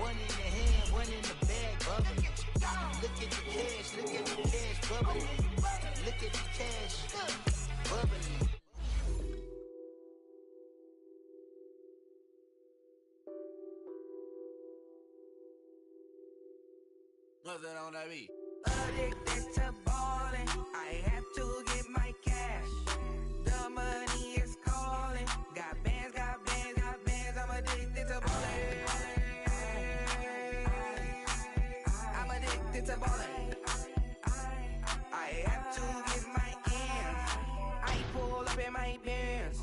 One in the hand, one in the bag, bubbling. Look at the cash, bubbling. Look at the cash, bubbling. Nothing on that beat. Addicted to ballin', I have to get my cash. The money is calling. Got bands, I'm addicted to ballin'. I'm addicted to ballin'. I have to get my ends. I pull up in my Benz,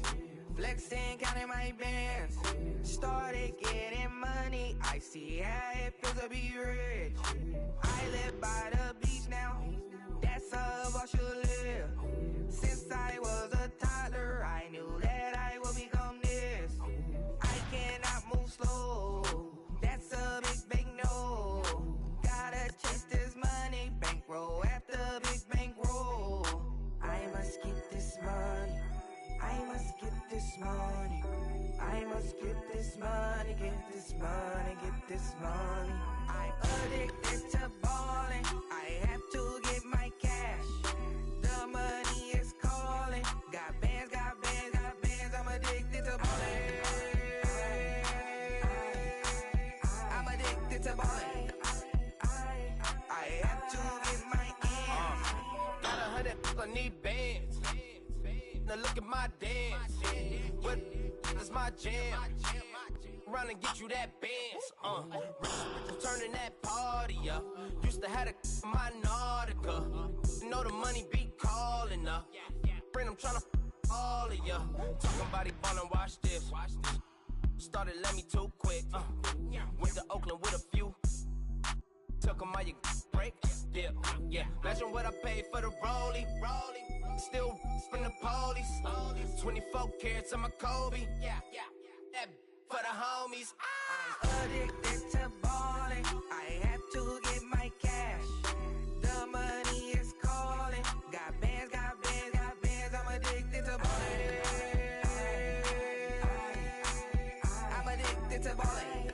flexing, counting my bands. Started getting money, I see how it feels to be rich. I live by the beach now, that's how I should live. Since I was a toddler, I knew that I would become this. I cannot move slow, that's a big no. Gotta chase this money, bankroll after big bankroll. I must get this money, I must get this money. I must get this money, get this money, get this money. I'm addicted to ballin', I have to get my cash. The money is calling. Got bands, I'm addicted to ballin'. I'm addicted to ballin'. I have to get my ends. Got 100, I need bands. Now look at my dance. What is my jam? Run and get you that bands. Turning that party up. Used to have a my Nautica. You know the money be calling up. Friend, I'm tryna all of ya. Talking about it ballin', watch this. Started let me too quick. Went to Oakland with a few. Took 'em all your break. Yeah. Imagine what I paid for the rollie. Still from the police. 24 carats on my Kobe. That for the homies. I'm addicted to ballin', I have to get my cash. The money is calling. Got bands, I'm addicted to ballin'. I'm addicted to ballin'.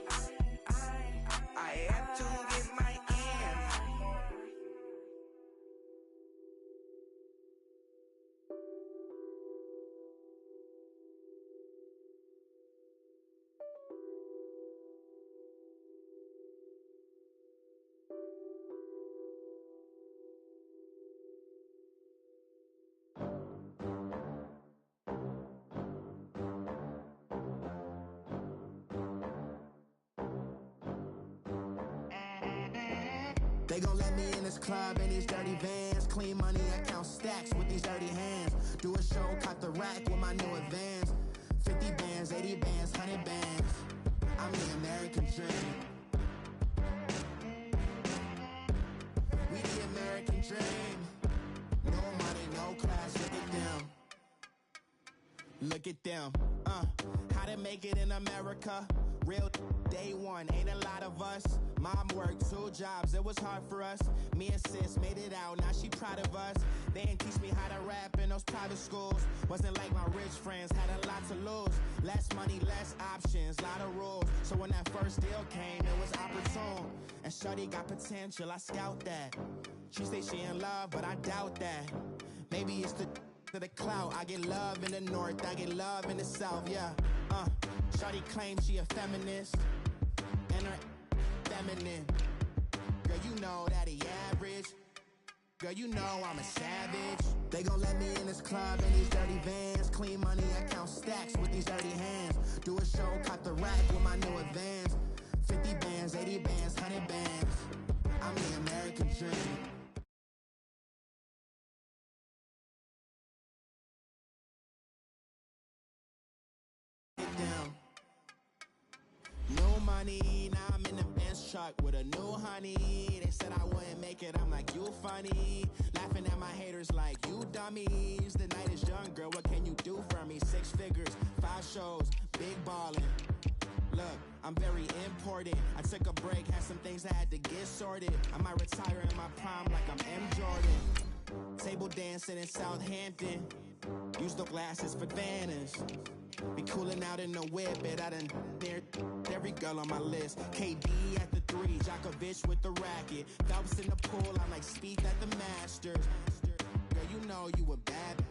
I have to get my ends. They gon' let me in this club in these dirty vans. Clean money, I count stacks with these dirty hands. Do a show, caught the rack with my new advance. 50 bands, 80 bands, 100 bands. I'm the American dream. We the American dream. No money, no class, look at them. Look at them, how to make it in America. Real day one, ain't a lot of us. Mom worked 2 jobs, it was hard for us. Me and sis made it out, now she proud of us. They ain't teach me how to rap in those private schools. Wasn't like my rich friends, had a lot to lose. Less money, less options, lot of rules. So when that first deal came, it was opportune. And shorty got potential, I scout that. She say she in love, but I doubt that. Maybe it's to the clout. I get love in the north, I get love in the south, yeah. Shorty claims she a feminist, and her feminine. Girl, you know that he average. Girl, you know I'm a savage. They gon' let me in this club in these dirty vans. Clean money, I count stacks with these dirty hands. Do a show, caught the rack with my new advance. 50 bands, 80 bands, 100 bands. I'm the American dream. No money, now I'm in the Benz truck with a new honey. They said I wouldn't make it, I'm like, you funny. Laughing at my haters like, you dummies. The night is young, girl, what can you do for me? 6 figures, 5 shows, big ballin'. Look, I'm very important. I took a break, had some things I had to get sorted. I might retire in my prime like I'm M. Jordan. Table dancing in Southampton. Use the glasses for banners. Be cooling out in the whip, but I done near every girl on my list. KD at the 3, Djokovic with the racket. Phelps in the pool, I like speed at the Masters. Girl, you know you a bad.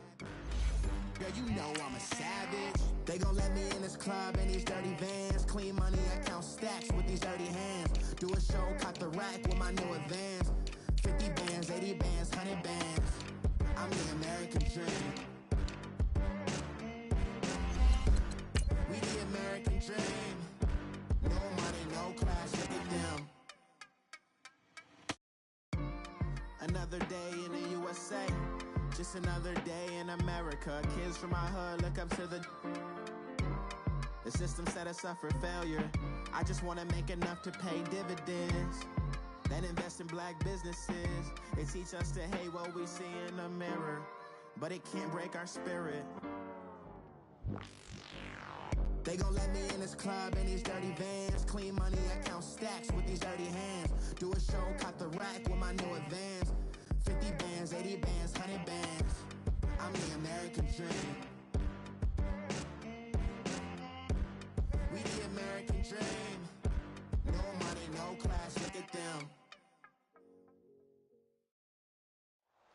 Girl, you know I'm a savage. They gon' let me in this club in these dirty vans. Clean money, I count stacks with these dirty hands. Do a show, caught the rack with my new advance. 50 bands, 80 bands, 100 bands. I'm the American dream. We the American dream. No money, no class, look at them. Another day in the USA. Just another day in America. Kids from my hood look up to the system set us up for failure. I just wanna make enough to pay dividends, then invest in black businesses. They teach us to hate what we see in the mirror, but it can't break our spirit. They gon' let me in this club in these dirty vans. Clean money, I count stacks with these dirty hands. Do a show, caught the rack with my new advance. 50 bands, 80 bands, 100 bands. I'm the American dream. We the American dream. No money, no class, look at them.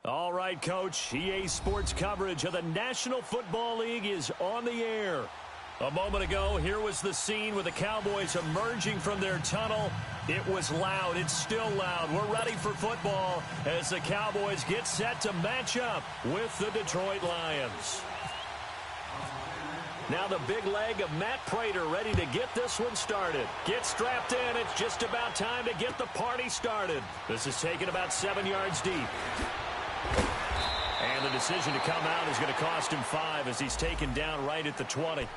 All right, Coach. EA Sports coverage of the National Football League is on the air. A moment ago, here was the scene with the Cowboys emerging from their tunnel. It was loud. It's still loud. We're ready for football as the Cowboys get set to match up with the Detroit Lions. Now the big leg of Matt Prater ready to get this one started. Get strapped in. It's just about time to get the party started. This is taken about 7 yards deep. And the decision to come out is going to cost him 5 as he's taken down right at the 20.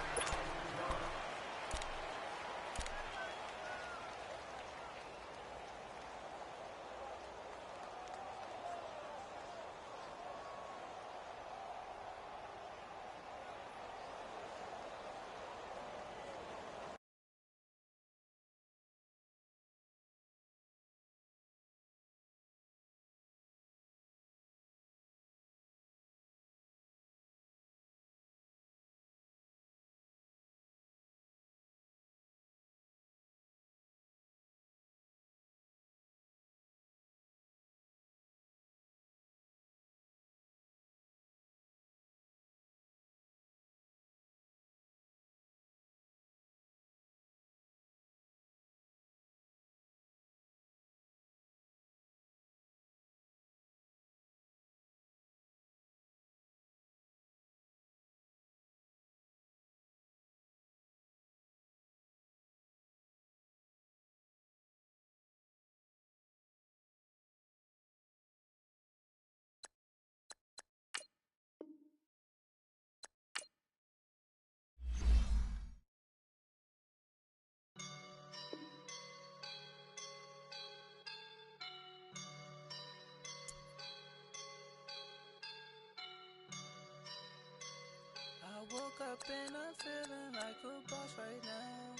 I woke up and I'm feeling like a boss right now.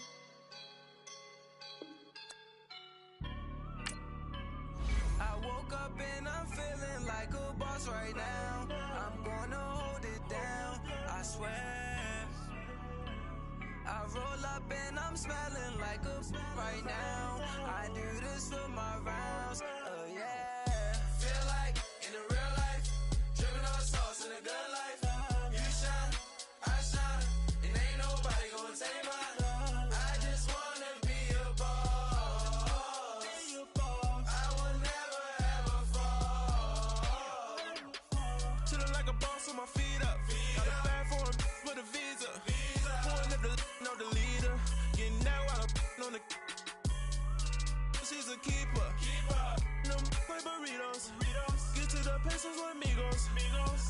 I woke up and I'm feeling like a boss right now. I'm gonna hold it down, I swear. I roll up and I'm smelling like a right now. I do this for my rounds, oh yeah. Feel like in the real life, dripping on sauce in a good life. You shine, I shine, and ain't nobody gonna take mine. I just wanna be a boss. I will never ever fall. Chillin' like a boss with my feet up. Got a bag for him with a visa. Pulling up the know the leader. Getting out while I'm on the. She's a keeper. No play burritos. Get to the pesos with amigos.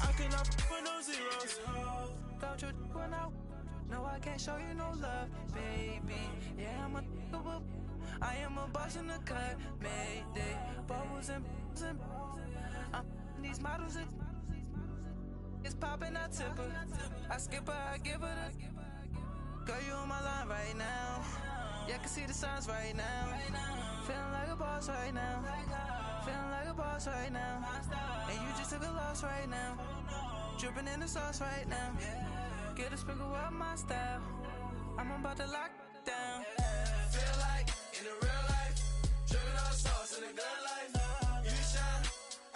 I cannot with no zeros. Without your when out. No, I can't show you no love, baby. Yeah, I am a boss in the cut. Mayday. Bubbles and I'm these models. It's popping, I tip her. I skip her, I give her the. Girl, you on my line right now. Yeah, I can see the signs right now. Feeling like a boss right now. Feeling like a boss right now. And you just took a loss right now. Dripping in the sauce right now. Get a sprinkle up my style. I'm about to lock down. Feel like in the real life, dripping on sauce in the good life. You shine,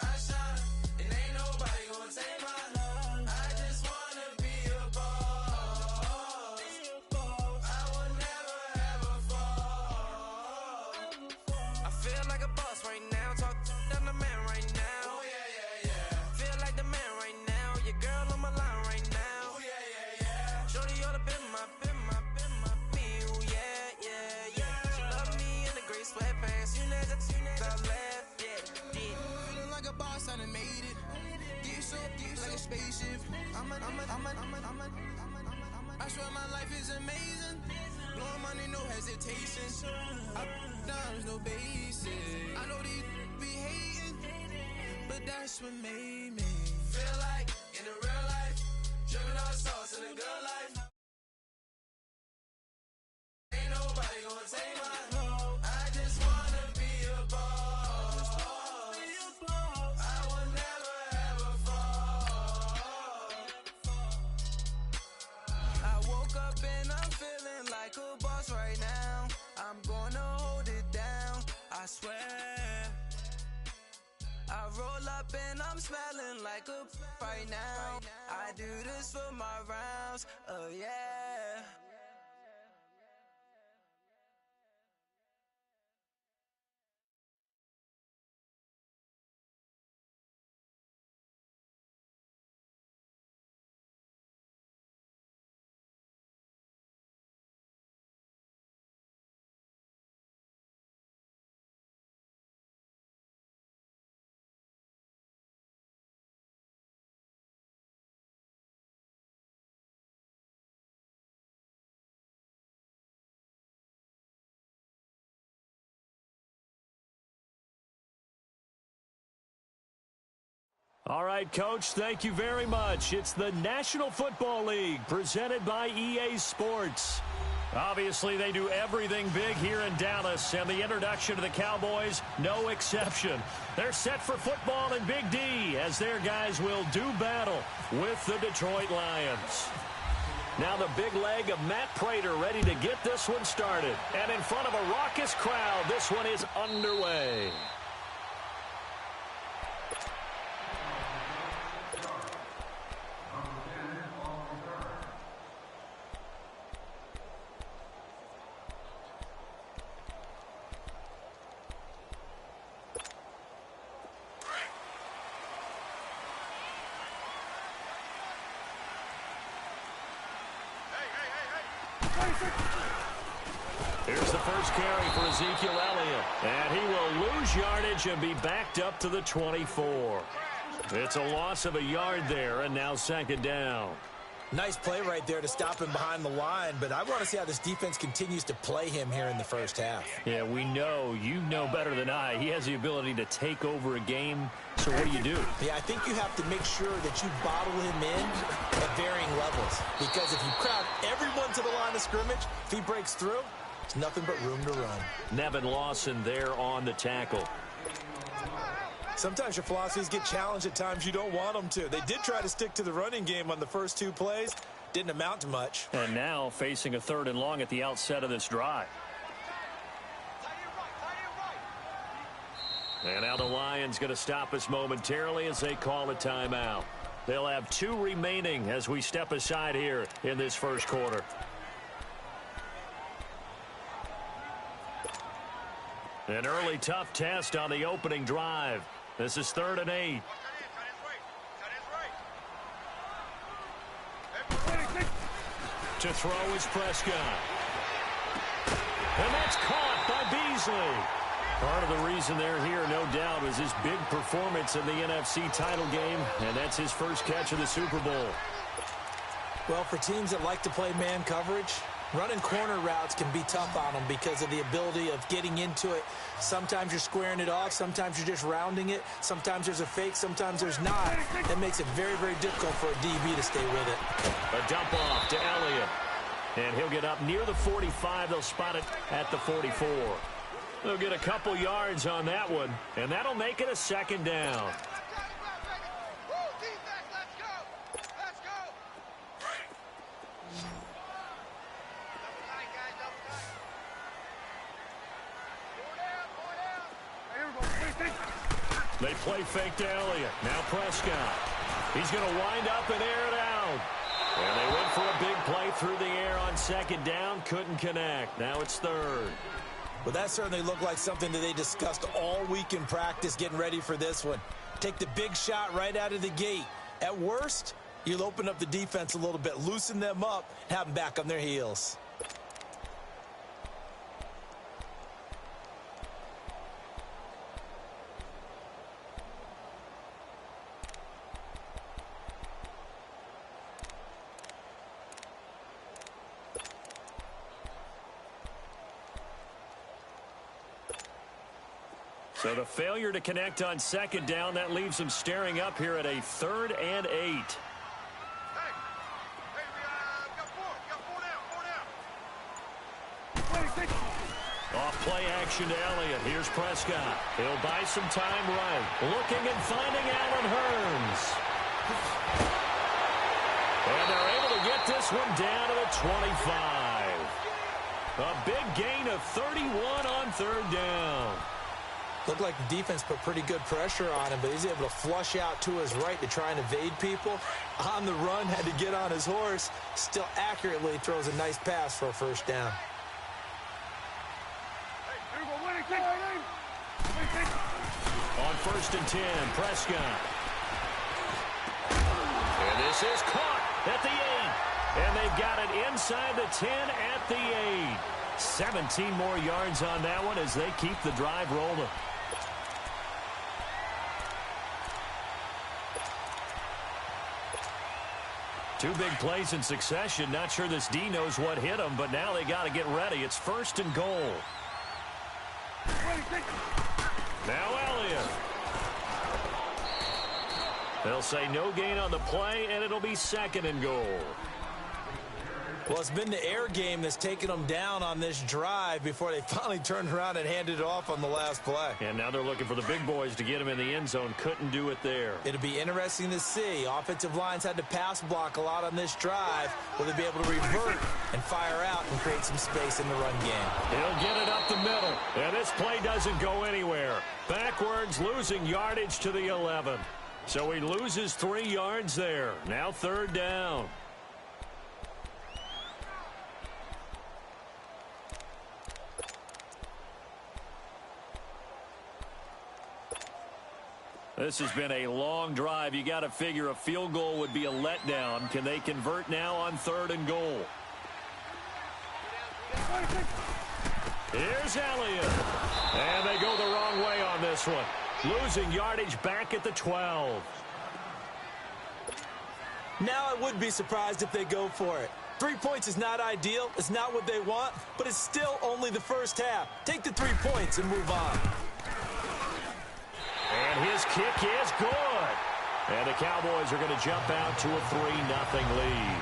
I shine, and ain't nobody gonna take mine. I just wanna be a boss. I will never ever fall. I feel like a boss right now. Talk to the man right now. Oh yeah, yeah, yeah. Feel like the man right now. Your girl on my line right now. Oh yeah, yeah, yeah. Shorty oughta been my me. Ooh, yeah, yeah, yeah. She love me in the gray sweatpants. You never left, yeah. Feeling like a boss, I done made it. Get so like a spaceship. I swear my life is amazing. Blowing money, no hesitation. Up, downs, no basic. I know these be hating, but that's what made me feel like in the real life, dripping on sauce in the good life. Ain't nobody gonna take mine. I just wanna be a boss. I will never ever fall. I woke up and I'm feeling like a boss right now. I'm gonna hold it down, I swear. I roll up and I'm smelling like a right now. I do this for my rounds, oh yeah. All right, Coach, thank you very much. It's the National Football League presented by EA Sports. Obviously, they do everything big here in Dallas, and the introduction to the Cowboys, no exception. They're set for football in Big D as their guys will do battle with the Detroit Lions. Now the big leg of Matt Prater ready to get this one started. And in front of a raucous crowd, this one is underway. Here's the first carry for Ezekiel Elliott. And he will lose yardage and be backed up to the 24. It's a loss of a yard there, and now second down. Nice play right there to stop him behind the line, but I want to see how this defense continues to play him here in the first half. Yeah, we know. You know better than I. He has the ability to take over a game. So what do? Yeah, I think you have to make sure that you bottle him in at varying levels. Because if you crowd everyone to the line of scrimmage, if he breaks through, it's nothing but room to run. Nevin Lawson there on the tackle. Sometimes your philosophies get challenged at times you don't want them to. They did try to stick to the running game on the first two plays. Didn't amount to much. And now facing a 3rd and long at the outset of this drive. And now the Lions going to stop us momentarily as they call a timeout. They'll have 2 remaining as we step aside here in this first quarter. An early tough test on the opening drive. This is 3rd and 8. To throw is Prescott. And that's caught by Beasley. Part of the reason they're here, no doubt, was his big performance in the NFC title game, and that's his first catch of the Super Bowl. Well, for teams that like to play man coverage, running corner routes can be tough on them because of the ability of getting into it. Sometimes you're squaring it off. Sometimes you're just rounding it. Sometimes there's a fake. Sometimes there's not. That makes it very, very difficult for a DB to stay with it. A dump off to Elliott. And he'll get up near the 45. They'll spot it at the 44. They'll get a couple yards on that one, and that'll make it a 2nd down. They play fake to Elliott. Now Prescott. He's going to wind up and air it out. And they went for a big play through the air on second down. Couldn't connect. Now it's third. Well, that certainly looked like something that they discussed all week in practice getting ready for this one. Take the big shot right out of the gate. At worst, you'll open up the defense a little bit, loosen them up, have them back on their heels. So the failure to connect on second down, that leaves them staring up here at a 3rd and 8. Off play action to Elliott. Here's Prescott. He'll buy some time right. Looking and finding Allen Hurns. And they're able to get this one down to the 25. A big gain of 31 on 3rd down. Looked like the defense put pretty good pressure on him, but he's able to flush out to his right to try and evade people. On the run, had to get on his horse. Still accurately throws a nice pass for a first down. On 1st and 10, Prescott. And this is caught at the 8. And they've got it inside the 10 at the 8. 17 more yards on that one as they keep the drive rolling. Two big plays in succession. Not sure this D knows what hit them, but now they got to get ready. It's 1st and goal. Now Elliott. They'll say no gain on the play, and it'll be 2nd and goal. Well, it's been the air game that's taken them down on this drive before they finally turned around and handed it off on the last play. And now they're looking for the big boys to get him in the end zone. Couldn't do it there. It'll be interesting to see. Offensive lines had to pass block a lot on this drive. Will they be able to revert and fire out and create some space in the run game? He'll get it up the middle. And this play doesn't go anywhere. Backwards, losing yardage to the 11. So he loses 3 yards there. Now 3rd down. This has been a long drive. You got to figure a field goal would be a letdown. Can they convert now on 3rd and goal? Here's Elliott. And they go the wrong way on this one. Losing yardage back at the 12. Now I would be surprised if they go for it. 3 points is not ideal. It's not what they want, but it's still only the first half. Take the 3 points and move on. And his kick is good. And the Cowboys are going to jump out to a 3-0 lead.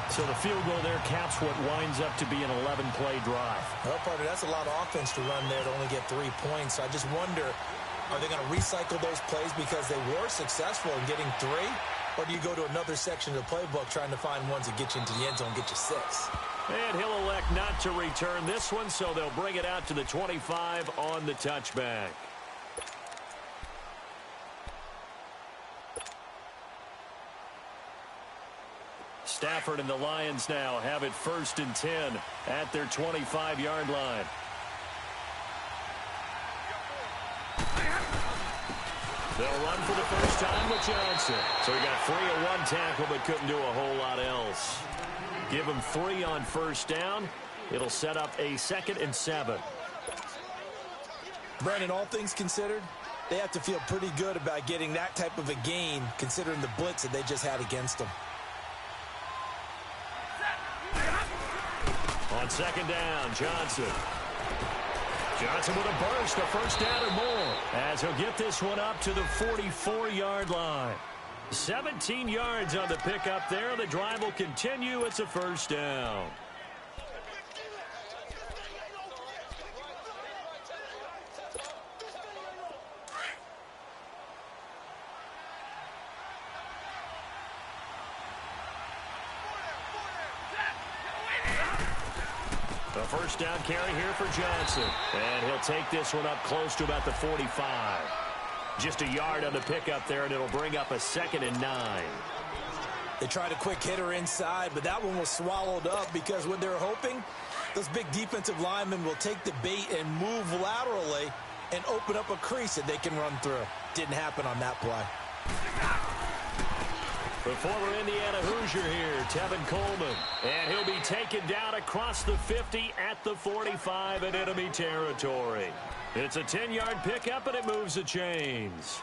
So the field goal there caps what winds up to be an 11-play drive. Well, partner, that's a lot of offense to run there to only get 3 points. So I just wonder, are they going to recycle those plays because they were successful in getting 3? Or do you go to another section of the playbook trying to find ones that get you into the end zone, get you 6? And he'll elect not to return this one, so they'll bring it out to the 25 on the touchback. Stafford and the Lions now have it 1st and 10 at their 25-yard line. They'll run for the first time with Johnson. So he got 3 at 1 tackle, but couldn't do a whole lot else. Give him 3 on 1st down. It'll set up a 2nd and 7. Brandon, all things considered, they have to feel pretty good about getting that type of a gain, considering the blitz that they just had against them. On 2nd down, Johnson. Johnson with a burst, a first down or more, as he'll get this one up to the 44-yard line. 17 yards on the pickup there. The drive will continue. It's a 1st down. A first down carry here for Johnson. And he'll take this one up close to about the 45. Just a yard on the pickup there, and it'll bring up a 2nd and 9. They tried a quick hitter inside, but that one was swallowed up because when they're hoping, those big defensive linemen will take the bait and move laterally and open up a crease that they can run through. Didn't happen on that play. The former Indiana Hoosier here, Tevin Coleman. And he'll be taken down across the 50 at the 45 in enemy territory. It's a 10-yard pickup, and it moves the chains.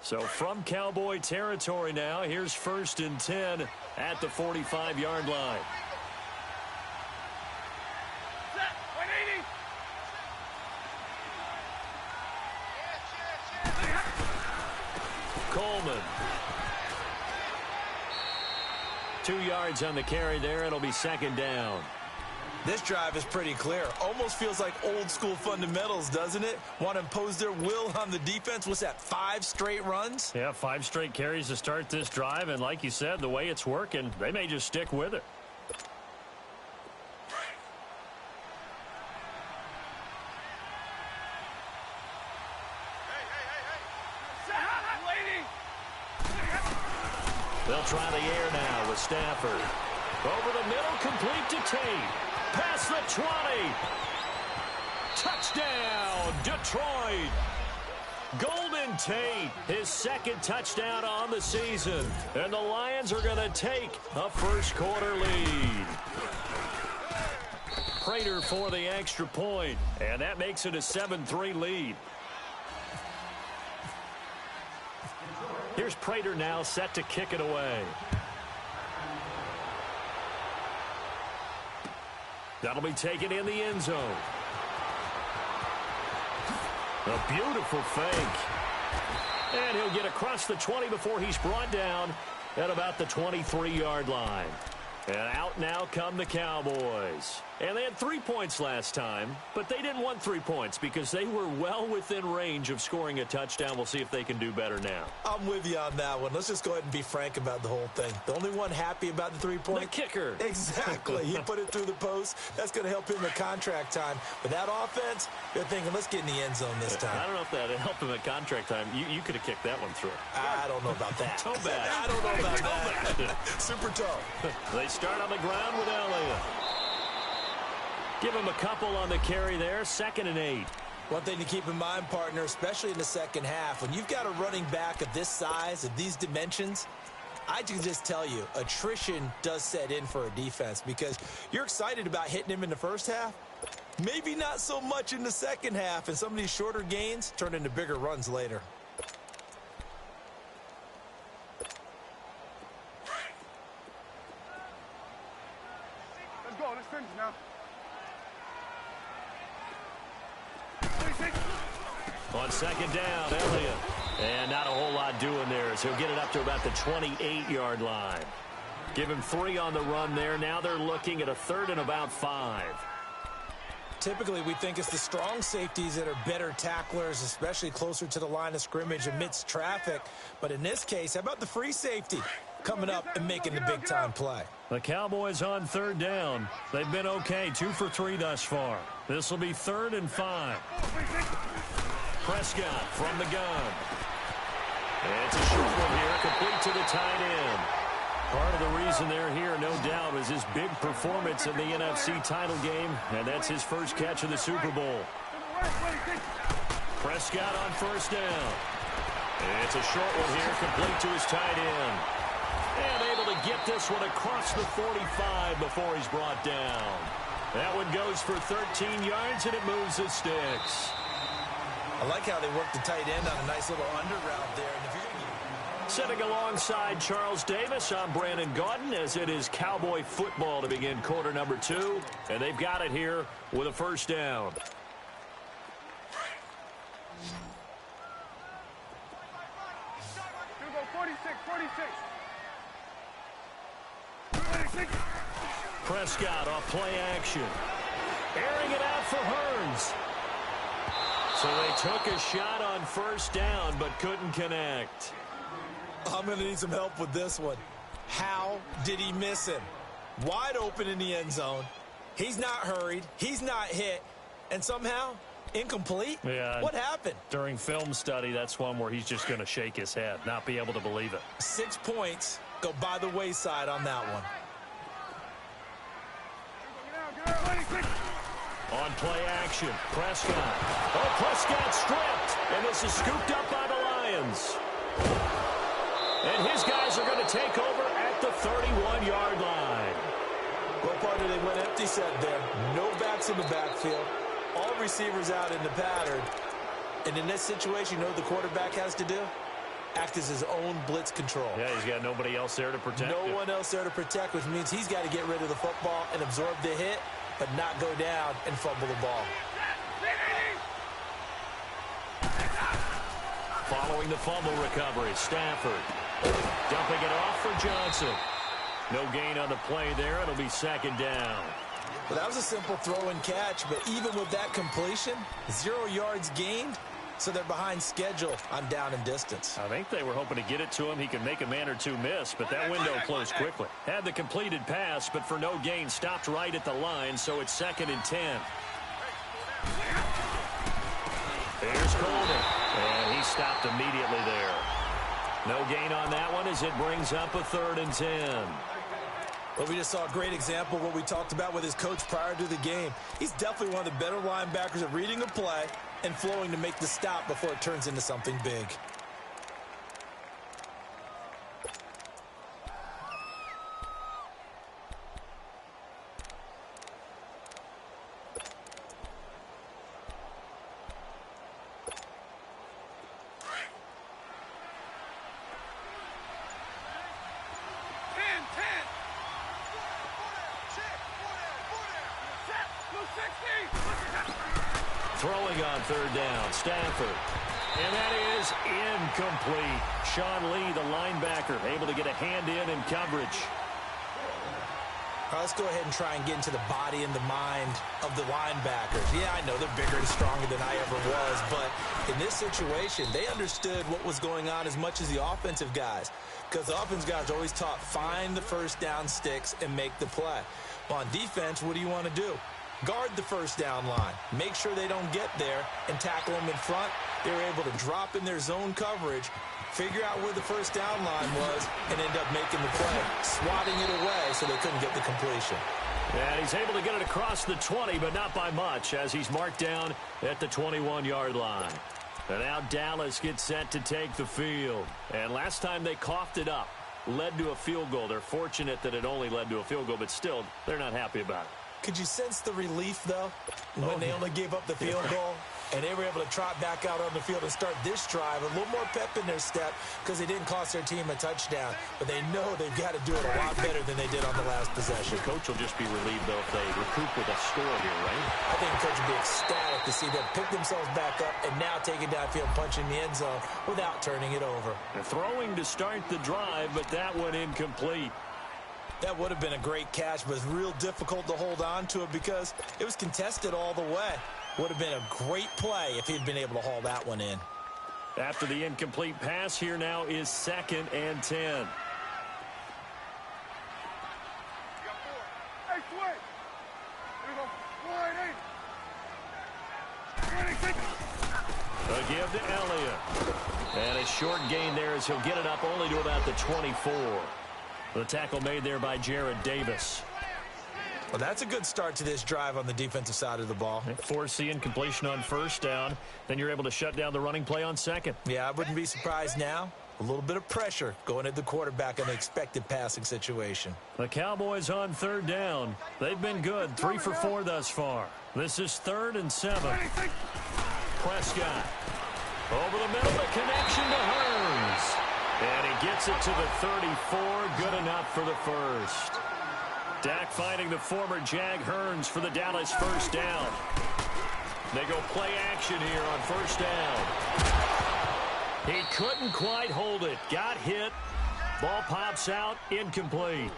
So from Cowboy territory now, here's 1st and 10 at the 45-yard line. Coleman. 2 yards on the carry there. It'll be 2nd down. This drive is pretty clear. Almost feels like old school fundamentals, doesn't it? Want to impose their will on the defense. What's that, 5 straight runs? Yeah, 5 straight carries to start this drive. And like you said, the way it's working, they may just stick with it. They'll try the air now with Stafford. Over the middle, complete to Tate. Past the 20. Touchdown, Detroit. Golden Tate, his 2nd touchdown on the season. And the Lions are going to take a first-quarter lead. Prater for the extra point, and that makes it a 7-3 lead. Here's Prater now set to kick it away. That'll be taken in the end zone. A beautiful fake. And he'll get across the 20 before he's brought down at about the 23-yard line. And out now come the Cowboys. And they had 3 points last time, but they didn't want 3 points because they were well within range of scoring a touchdown. We'll see if they can do better now. I'm with you on that one. Let's just go ahead and be frank about the whole thing. The only one happy about the 3-point? The kicker. Exactly. He put it through the post. That's going to help him at contract time. But that offense, they're thinking, let's get in the end zone this time. I don't know if that helped him at contract time. You could have kicked that one through. I don't know about that. Toe bad. I don't know about that. Super toe. They start on the ground with Elliott. Give him a couple on the carry there. 2nd and 8. One thing to keep in mind, partner, especially in the second half, when you've got a running back of this size, of these dimensions, I can just tell you, attrition does set in for a defense because you're excited about hitting him in the first half. Maybe not so much in the second half, and some of these shorter gains turn into bigger runs later. Let's go. Let's finish now. On 2nd down, Elliott. And not a whole lot doing there as he'll get it up to about the 28-yard line. Give him 3 on the run there. Now they're looking at a 3rd and about 5. Typically, we think it's the strong safeties that are better tacklers, especially closer to the line of scrimmage amidst traffic. But in this case, how about the free safety coming up and making the big-time play? The Cowboys on 3rd down. They've been okay, 2 for 3 thus far. This will be 3rd and 5. Prescott from the gun. It's a short one here, complete to the tight end. Part of the reason they're here, no doubt, is his big performance in the NFC title game, and that's his first catch of the Super Bowl. Prescott on 1st down. It's a short one here, complete to his tight end. And able to get this one across the 45 before he's brought down. That one goes for 13 yards, and it moves the sticks. I like how they work the tight end on a nice little under route there. And if you're Sitting alongside Charles Davis, I'm Brandon Gaudin, as it is Cowboy football to begin quarter number 2. And they've got it here with a 1st down. Here we go, 46. Prescott off play action. Airing it out for Hearns. So they took a shot on 1st down, but couldn't connect. I'm going to need some help with this one. How did he miss him? wide open in the end zone. He's not hurried. He's not hit. And somehow, incomplete? Yeah. What happened? During film study, that's one where he's just going to shake his head, not be able to believe it. 6 points go by the wayside on that one. On play action, Prescott. Oh, Prescott stripped, and this is scooped up by the Lions. And his guys are going to take over at the 31-yard line. Well, partner, they went empty set there. No backs in the backfield. All receivers out in the pattern. And in this situation, you know what the quarterback has to do? Act as his own blitz control. Yeah, he's got nobody else there to protect him. No one else there to protect, which means he's got to get rid of the football and absorb the hit, but not go down and fumble the ball. Following the fumble recovery, Stafford dumping it off for Johnson. No gain on the play there. It'll be second down. Well, that was a simple throw and catch, but even with that completion, 0 yards gained, so they're behind schedule on down and distance. I think they were hoping to get it to him. He could make a man or two miss, but that window closed quickly. Had the completed pass, but for no gain, stopped right at the line, so it's 2nd and 10. There's Coleman, and he stopped immediately there. No gain on that one as it brings up a 3rd and 10. Well, we just saw a great example of what we talked about with his coach prior to the game. He's definitely one of the better linebackers at reading a play and flowing to make the stop before it turns into something big. Throwing on 3rd down, Stafford. And that is incomplete. Sean Lee, the linebacker, able to get a hand in coverage. All right, let's go ahead and try and get into the body and the mind of the linebackers. Yeah, I know they're bigger and stronger than I ever was, but in this situation, they understood what was going on as much as the offensive guys, because the offensive guys are always taught, find the first down sticks and make the play. Well, on defense, what do you want to do? Guard the first down line. Make sure they don't get there and tackle them in front. They were able to drop in their zone coverage, figure out where the first down line was, and end up making the play, swatting it away so they couldn't get the completion. And he's able to get it across the 20, but not by much, as he's marked down at the 21-yard line. And now Dallas gets set to take the field. And last time they coughed it up, led to a field goal. They're fortunate that it only led to a field goal, but still, they're not happy about it. Could you sense the relief, though, when they only gave up the field goal and they were able to trot back out on the field and start this drive, a little more pep in their step because they didn't cost their team a touchdown, but they know they've got to do it a lot better than they did on the last possession. The coach will just be relieved, though, if they recoup with a score here, right? I think the coach will be ecstatic to see them pick themselves back up and now take it downfield, punching the end zone without turning it over. They're throwing to start the drive, but that one incomplete. That would have been a great catch, but it's real difficult to hold on to it because it was contested all the way. Would have been a great play if he'd been able to haul that one in. After the incomplete pass, here now is 2nd and 10. Hey, Sway. Here we go. 180. A give to Elliott. And a short gain there as he'll get it up only to about the 24. The tackle made there by Jared Davis. Well, that's a good start to this drive on the defensive side of the ball. Force the incompletion on 1st down. Then you're able to shut down the running play on 2nd. Yeah, I wouldn't be surprised now. A little bit of pressure going at the quarterback in the expected passing situation. The Cowboys on 3rd down. They've been good, 3 for 4 thus far. This is 3rd and 7. Prescott. Over the middle, the connection to Hearns. And he gets it to the 34. Good enough for the first. Dak finding the former Jag Hearns for the Dallas 1st down. They go play action here on 1st down. He couldn't quite hold it. Got hit. Ball pops out. Incomplete.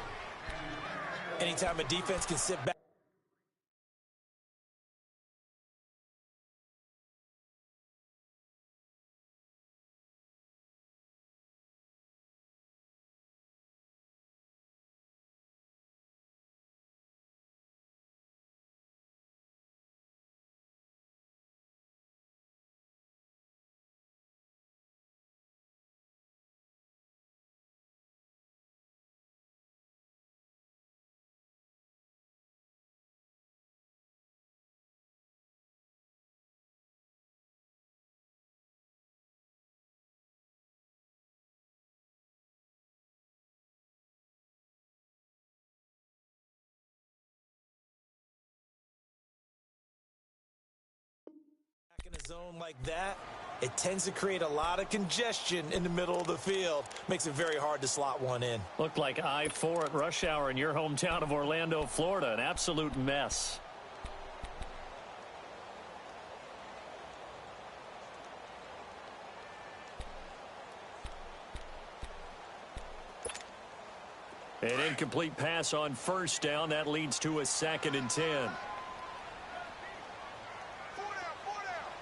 Anytime a defense can sit back. zone like that, it tends to create a lot of congestion in the middle of the field. Makes it very hard to slot one in. Looked like I-4 at rush hour in your hometown of Orlando, Florida. An absolute mess. An incomplete pass on first down. That leads to a 2nd and 10. 4 down.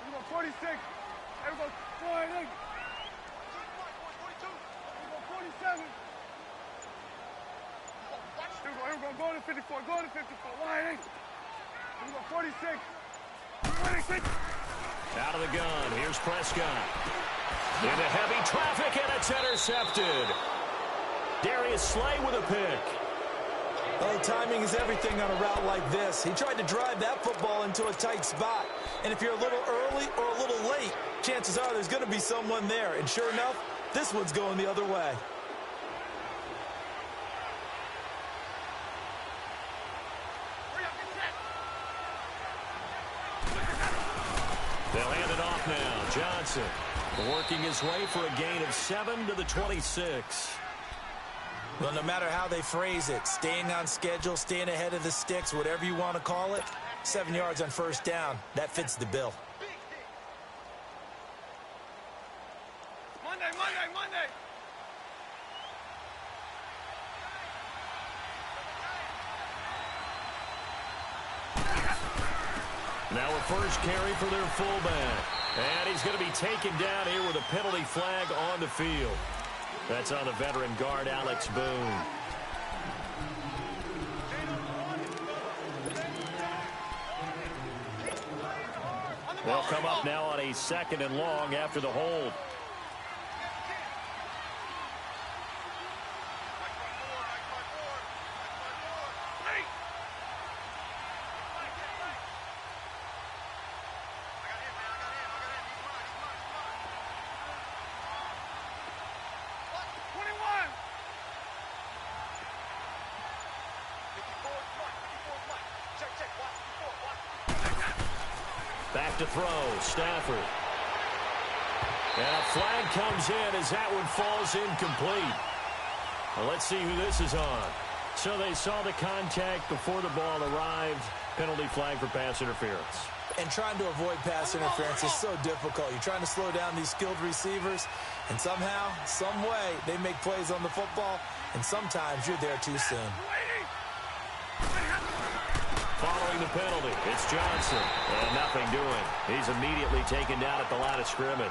We go 46. There we go. 48. Here we go 47. Here we go. Go to 54. Go to 54. 188. Here we go 46. 26. Out of the gun. Here's Prescott. Into heavy traffic, and it's intercepted. Darius Slay with a pick. Oh, timing is everything on a route like this. He tried to drive that football into a tight spot. And if you're a little early or a little late, chances are there's going to be someone there. And sure enough, this one's going the other way. They'll hand it off now. Johnson working his way for a gain of 7 to the 26. Well, no matter how they phrase it, staying on schedule, staying ahead of the sticks, whatever you want to call it, 7 yards on first down, that fits the bill. Monday. Now a first carry for their fullback. And he's going to be taken down here with a penalty flag on the field. That's on the veteran guard, Alex Boone. They'll come up now on a 2nd and long after the hold. Back to throw, Stafford. And a flag comes in as that one falls incomplete. Well, let's see who this is on. So they saw the contact before the ball arrived. Penalty flag for pass interference. And trying to avoid pass interference is so difficult. You're trying to slow down these skilled receivers, and somehow, some way, they make plays on the football, and sometimes you're there too soon. Following the penalty, it's Johnson. And nothing doing. He's immediately taken down at the line of scrimmage.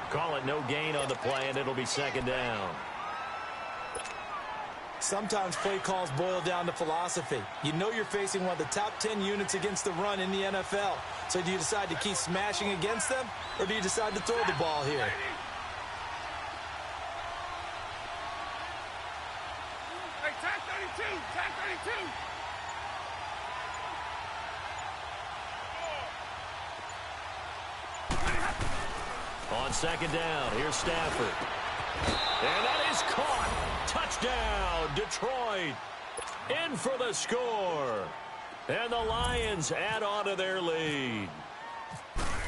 Call it no gain on the play, and it'll be 2nd down. Sometimes play calls boil down to philosophy. You know you're facing one of the top 10 units against the run in the NFL. So do you decide to keep smashing against them, or do you decide to throw the ball here? Hey, tag 32. Tag 32. On 2nd down, here's Stafford. And that is caught. Touchdown, Detroit. In for the score. And the Lions add on to their lead.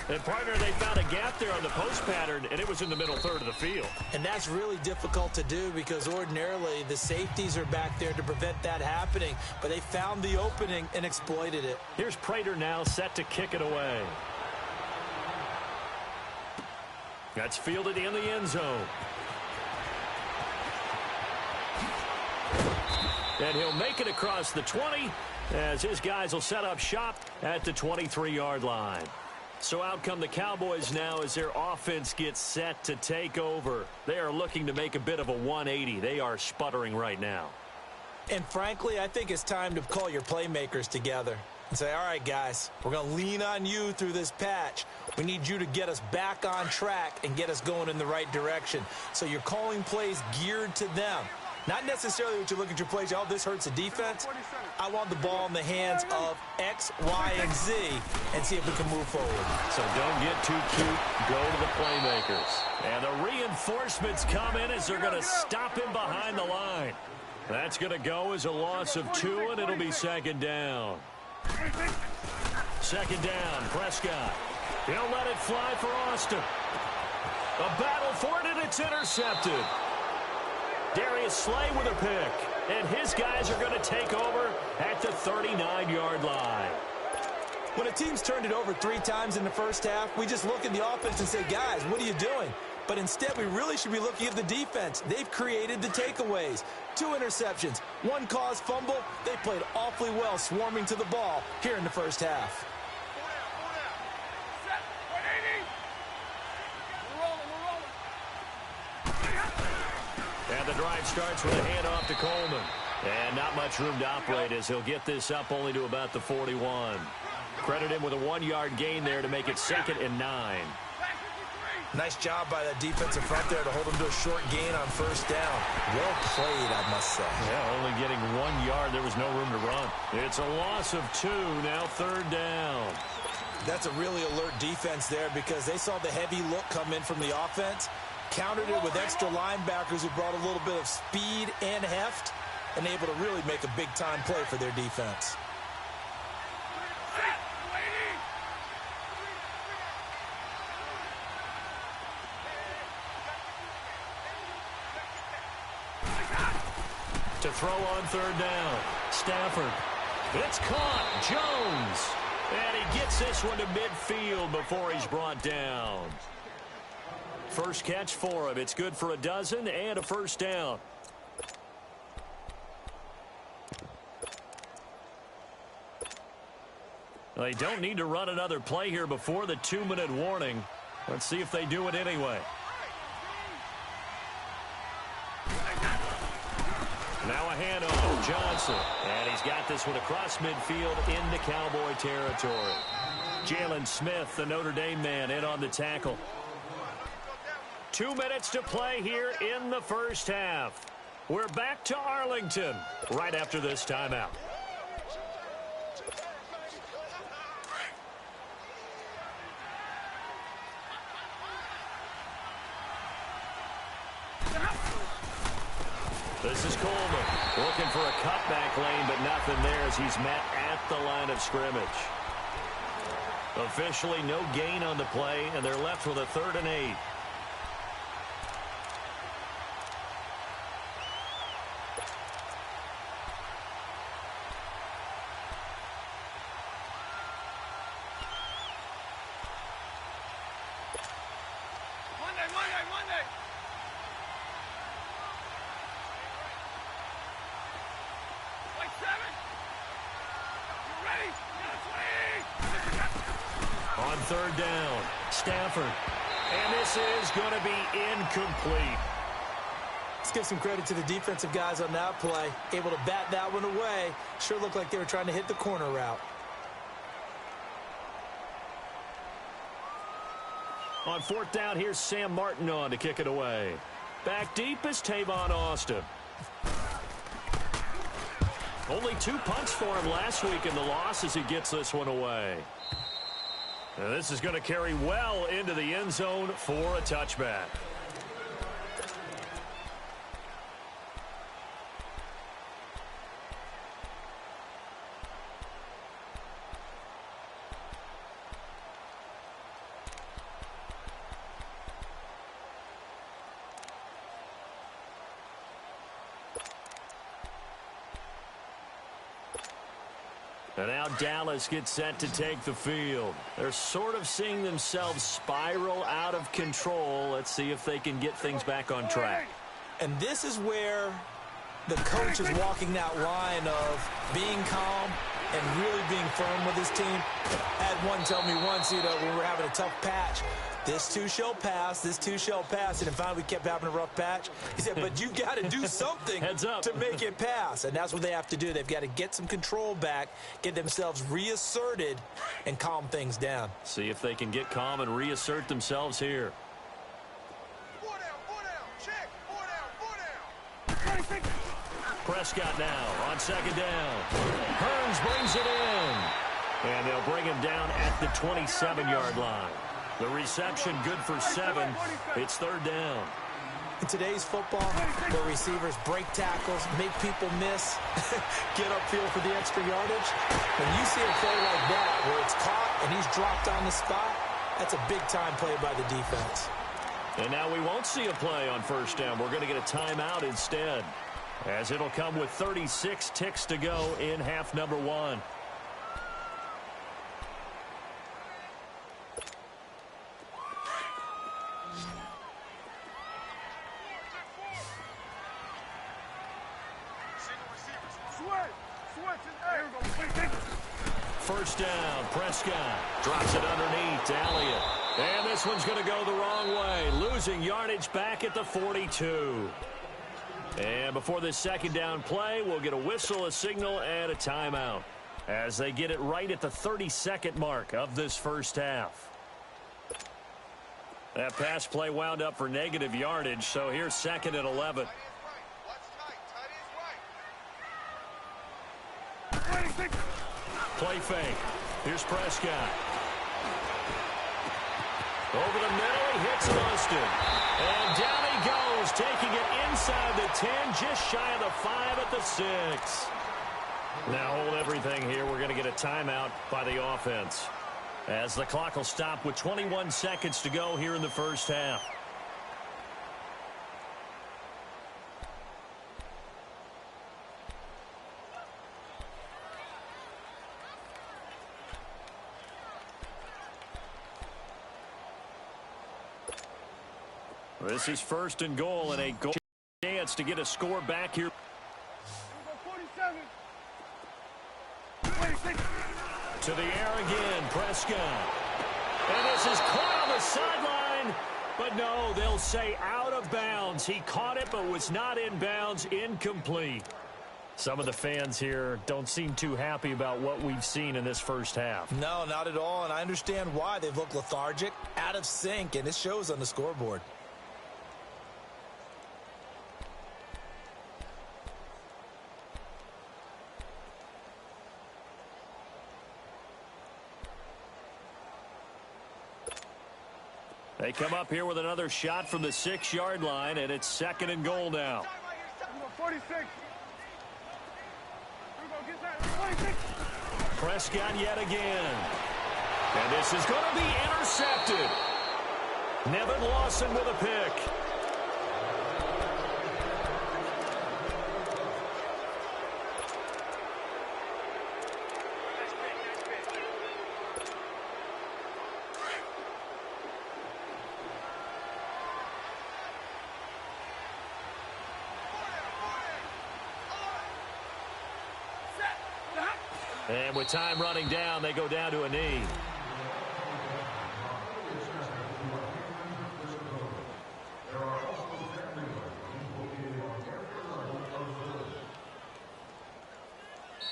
And, partner, they found a gap there on the post pattern, and it was in the middle third of the field. And that's really difficult to do because ordinarily the safeties are back there to prevent that happening. But they found the opening and exploited it. Here's Prater now set to kick it away. That's fielded in the end zone. And he'll make it across the 20 as his guys will set up shop at the 23-yard line. So out come the Cowboys now as their offense gets set to take over. They are looking to make a bit of a 180. They are sputtering right now. And frankly, I think it's time to call your playmakers together and say, all right, guys, we're going to lean on you through this patch. We need you to get us back on track and get us going in the right direction. So you're calling plays geared to them. Not necessarily what you look at your plays, oh, this hurts the defense. I want the ball in the hands of X, Y, and Z and see if we can move forward. So don't get too cute. Go to the playmakers. And the reinforcements come in as they're going to stop him behind the line. That's going to go as a loss of 2, and it'll be 2nd down. 2nd down, Prescott. He'll let it fly for Austin. A battle for it, and it's intercepted. Darius Slay with a pick. And his guys are going to take over at the 39-yard line. When a team's turned it over 3 times in the first half, we just look at the offense and say, guys, what are you doing? But instead, we really should be looking at the defense. They've created the takeaways. 2 interceptions, 1 caused fumble. They played awfully well swarming to the ball here in the first half. And the drive starts with a handoff to Coleman. And not much room to operate as he'll get this up only to about the 41. Credit him with a 1-yard gain there to make it 2nd and 9. Nice job by that defensive front there to hold him to a short gain on first down. Well played, I must say. Yeah, only getting 1 yard. There was no room to run. It's a loss of 2, now 3rd down. That's a really alert defense there because they saw the heavy look come in from the offense, countered it with extra linebackers who brought a little bit of speed and heft, and able to really make a big-time play for their defense. To throw on 3rd down. Stafford. It's caught. Jones. And he gets this one to midfield before he's brought down. First catch for him. It's good for a dozen and a first down. They don't need to run another play here before the 2-minute warning. Let's see if they do it anyway. Now a handoff, Johnson. And he's got this one across midfield into Cowboy territory. Jalen Smith, the Notre Dame man, in on the tackle. 2 minutes to play here in the first half. We're back to Arlington right after this timeout. This is Coleman looking for a cutback lane, but nothing there as he's met at the line of scrimmage. Officially no gain on the play, and they're left with a 3rd and 8. Monday. Like 7. You ready? On 3rd down, Stafford. And this is going to be incomplete. Let's give some credit to the defensive guys on that play. Able to bat that one away. Sure looked like they were trying to hit the corner route. On 4th down, here's Sam Martin on to kick it away. Back deep is Tavon Austin. Only 2 punts for him last week in the loss as he gets this one away. And this is going to carry well into the end zone for a touchback. And now Dallas gets set to take the field. They're sort of seeing themselves spiral out of control. Let's see if they can get things back on track. And this is where the coach is walking that line of being calm and really being firm with his team. Had one tell me once, when we were having a tough patch, this too shall pass, this too shall pass. And finally we kept having a rough patch. He said, but you've got to do something Heads up. to make it pass. And that's what they have to do. They've got to get some control back, get themselves reasserted, and calm things down. See if they can get calm and reassert themselves here. 4 down. Check. 4 down. Prescott now on 2nd down. Hearns brings it in. And they'll bring him down at the 27-yard line. The reception good for 7. It's 3rd down. In today's football, where receivers break tackles, make people miss, get upfield for the extra yardage, when you see a play like that where it's caught and he's dropped on the spot, That's a big-time play by the defense. And now we won't see a play on first down. We're going to get a timeout instead, as it'll come with 36 ticks to go in half number one. First down, Prescott drops it underneath to Elliott. And this one's going to go the wrong way, losing yardage back at the 42. And before this second down play, we'll get a whistle, a signal, and a timeout as they get it right at the 32nd mark of this first half. That pass play wound up for negative yardage, so here's second and 11. Play fake. Here's Prescott. Over the middle, he hits Austin. And down he goes, taking it inside the 10, just shy of the 5 at the 6. Now hold everything here. We're going to get a timeout by the offense, as the clock will stop with 21 seconds to go here in the first half. This is first and goal, and a goal chance to get a score back here. 47. To the air again, Prescott. And this is caught on the sideline. But no, they'll say out of bounds. He caught it, but was not in bounds. Incomplete. Some of the fans here don't seem too happy about what we've seen in this first half. No, not at all, and I understand why. They've looked lethargic, out of sync, and it shows on the scoreboard. They come up here with another shot from the 6-yard line, and it's second and goal now. 46. Prescott yet again. And this is going to be intercepted. Nevin Lawson with a pick. And with time running down, they go down to a knee.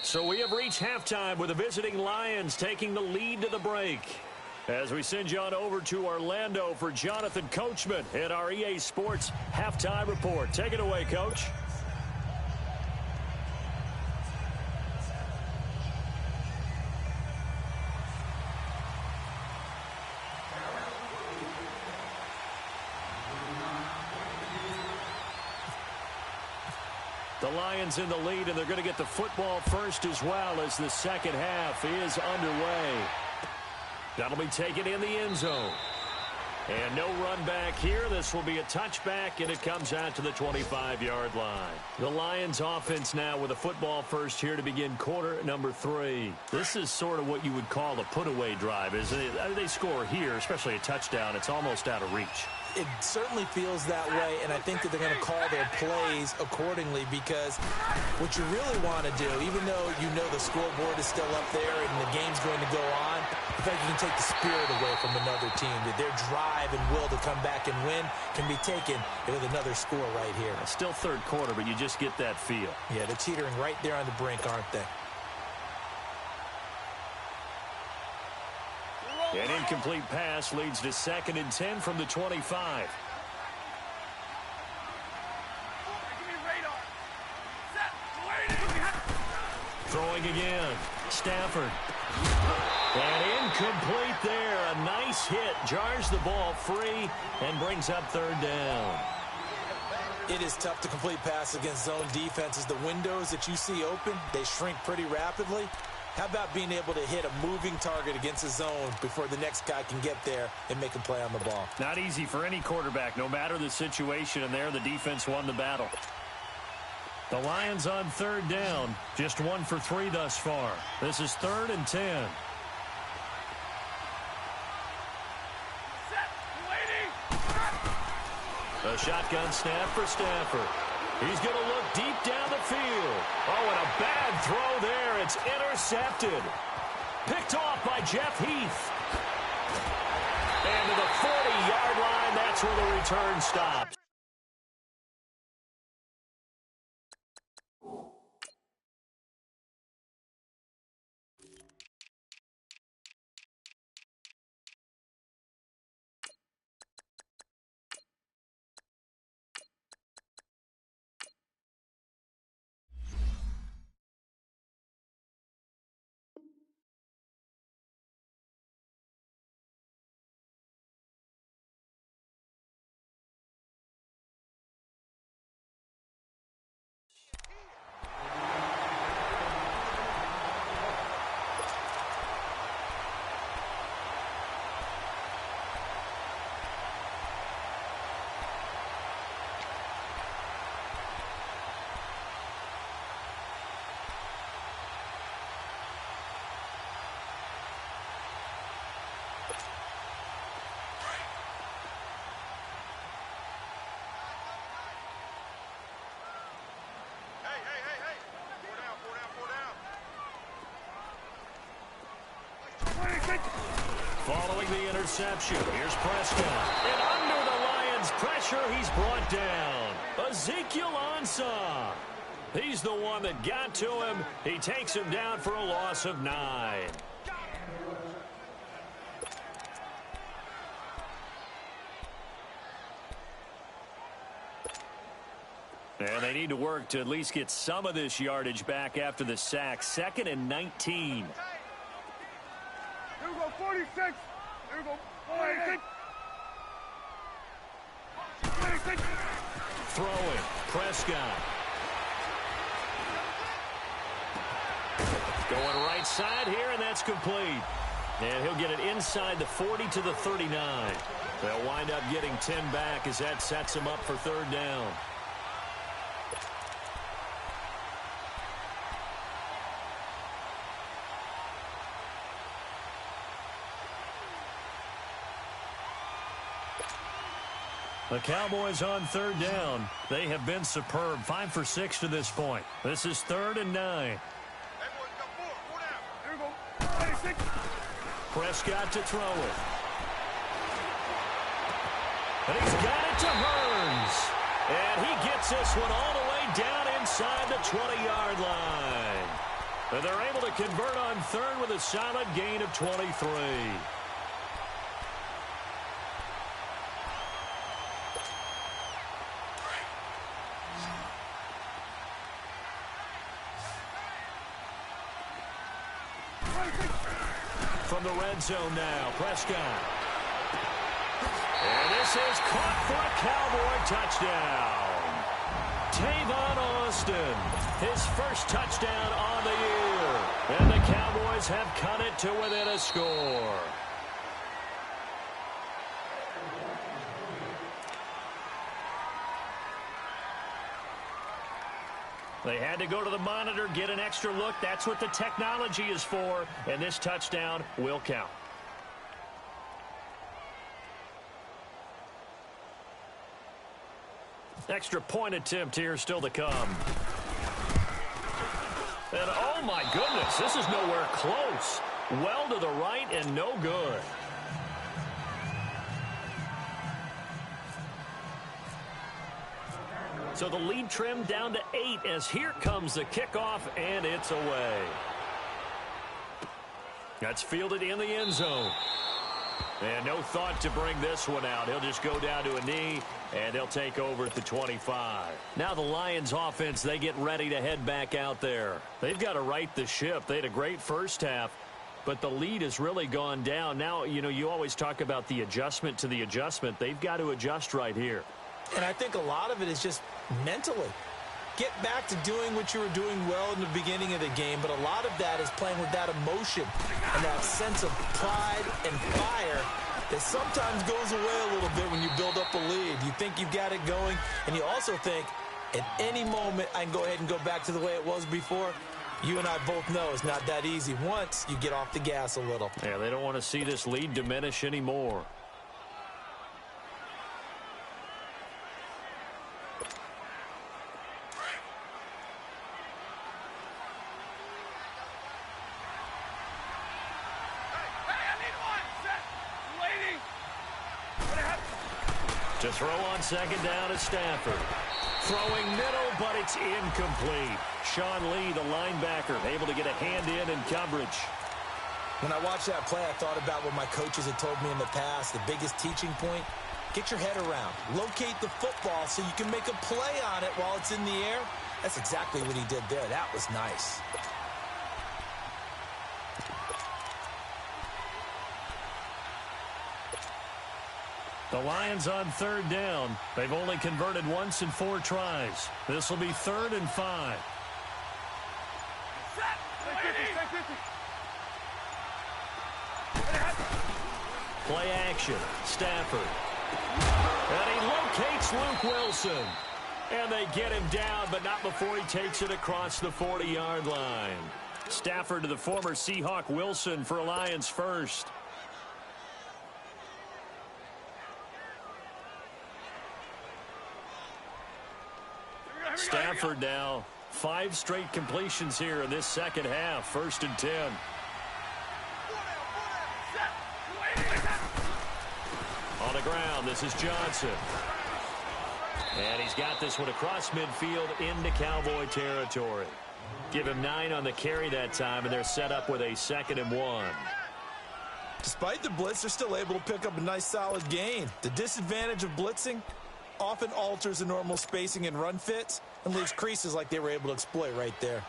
So we have reached halftime with the visiting Lions taking the lead to the break. As we send you on over to Orlando for Jonathan Coachman at our EA Sports Halftime Report. Take it away, Coach. The Lions in the lead, and they're going to get the football first as well as the second half is underway. That'll be taken in the end zone. And no run back here. This will be a touchback, and it comes out to the 25-yard line. The Lions offense now with a football first here to begin quarter number 3. This is sort of what you would call a put-away drive, isn't it? They score here, especially a touchdown. It's almost out of reach. It certainly feels that way, and I think that they're going to call their plays accordingly, because what you really want to do, even though you know the scoreboard is still up there and the game's going to go on, in fact, you can take the spirit away from another team. That their drive and will to come back and win can be taken with another score right here. Still third quarter, but you just get that feel. Yeah, they're teetering right there on the brink, aren't they? An incomplete pass leads to second and 10 from the 25. Throwing again. Stafford. And incomplete there. A nice hit. Jars the ball free and brings up third down. It is tough to complete passes against zone defenses. The windows that you see open, they shrink pretty rapidly. How about being able to hit a moving target against the zone before the next guy can get there and make a play on the ball? Not easy for any quarterback, no matter the situation, and there the defense won the battle. The Lions on 3rd down, just 1 for 3 thus far. This is 3rd and 10. A shotgun snap for Stafford. He's going to look deep down the field. Oh, and a bad throw there. It's intercepted. Picked off by Jeff Heath. And to the 40-yard line, that's where the return stops. Following the interception, here's Prescott. And under the Lions' pressure, he's brought down. Ezekiel Ansah. He's the one that got to him. He takes him down for a loss of 9. And they need to work to at least get some of this yardage back after the sack. 2nd and 19. Here we go, 46. Here we go, 46. 46. Throwing, Prescott. Going right side here, and that's complete. And he'll get it inside the 40 to the 39. They'll wind up getting 10 back as that sets him up for 3rd down. The Cowboys on 3rd down. They have been superb. 5 for 6 to this point. This is 3rd and 9. Prescott to throw it. And he's got it to Hurns. And he gets this one all the way down inside the 20-yard line. And they're able to convert on 3rd with a solid gain of 23. From the red zone now, Prescott. And this is caught for a Cowboy touchdown. Tavon Austin, his first touchdown on the year. And the Cowboys have cut it to within a score. They had to go to the monitor, get an extra look. That's what the technology is for, and this touchdown will count. Extra point attempt here still to come. And oh my goodness, this is nowhere close. Well to the right and no good. So the lead trimmed down to 8 as here comes the kickoff, and it's away. That's fielded in the end zone. And no thought to bring this one out. He'll just go down to a knee, and they'll take over at the 25. Now the Lions offense, they get ready to head back out there. They've got to right the ship. They had a great first half, but the lead has really gone down. Now, you know, you always talk about the adjustment to the adjustment. They've got to adjust right here. And I think a lot of it is just mentally. get back to doing what you were doing well in the beginning of the game, but a lot of that is playing with that emotion and that sense of pride and fire that sometimes goes away a little bit when you build up a lead. You think you've got it going, and you also think, at any moment, I can go ahead and go back to the way it was before. You and I both know it's not that easy once you get off the gas a little. Yeah, they don't want to see this lead diminish anymore. To throw on second down is Stafford. Throwing middle, but it's incomplete. Sean Lee, the linebacker, able to get a hand in coverage. When I watched that play, I thought about what my coaches had told me in the past. The biggest teaching point, get your head around. Locate the football so you can make a play on it while it's in the air. That's exactly what he did there. That was nice. The Lions on third down. They've only converted once in 4 tries. This will be 3rd and 5. Play action. Stafford. And he locates Luke Wilson. And they get him down, but not before he takes it across the 40-yard line. Stafford to the former Seahawk Wilson for Lions first. Stafford now 5 straight completions here in this second half. 1st and 10. On the ground, this is Johnson. And he's got this one across midfield into Cowboy territory. Give him 9 on the carry that time, and they're set up with a 2nd and 1. Despite the blitz, they're still able to pick up a nice solid gain. The disadvantage of blitzing often alters the normal spacing and run fits and leaves creases like they were able to exploit right there.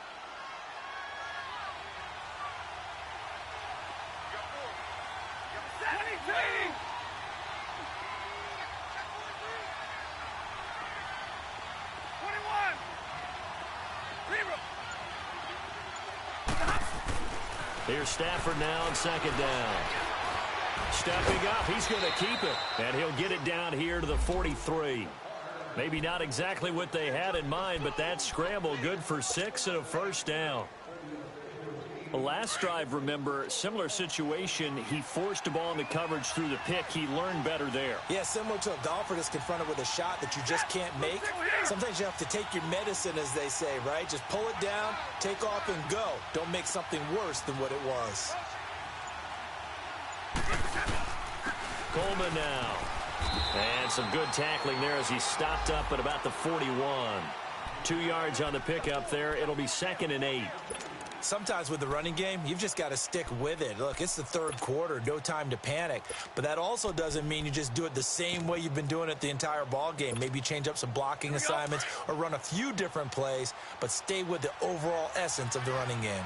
Here's Stafford now on 2nd down. Stepping up, he's going to keep it, and he'll get it down here to the 43. Maybe not exactly what they had in mind, but that scramble good for 6 and a 1st down. The last drive, remember, similar situation. He forced a ball into coverage through the pick. He learned better there. Yeah, similar to a golfer that's confronted with a shot that you just can't make. Sometimes you have to take your medicine, as they say, right? Just pull it down, take off, and go. Don't make something worse than what it was. Coleman now. And some good tackling there as he stopped up at about the 41. 2 yards on the pickup there. It'll be 2nd and 8. Sometimes with the running game, you've just got to stick with it. Look, it's the 3rd quarter, no time to panic. But that also doesn't mean you just do it the same way you've been doing it the entire ball game. Maybe change up some blocking assignments or run a few different plays, but stay with the overall essence of the running game.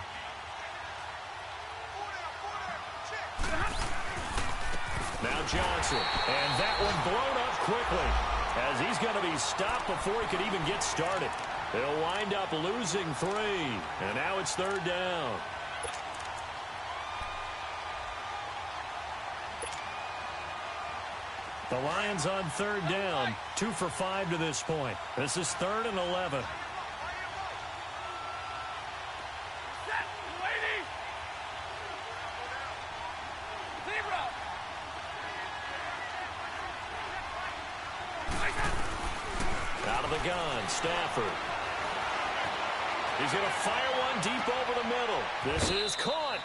Now Johnson, and that one blown up quickly as he's going to be stopped before he could even get started. They'll wind up losing 3, and now it's 3rd down. The Lions on 3rd down, 2 for 5 to this point. This is 3rd and 11. Out of the gun, Stafford. He's going to fire one deep over the middle. This is caught.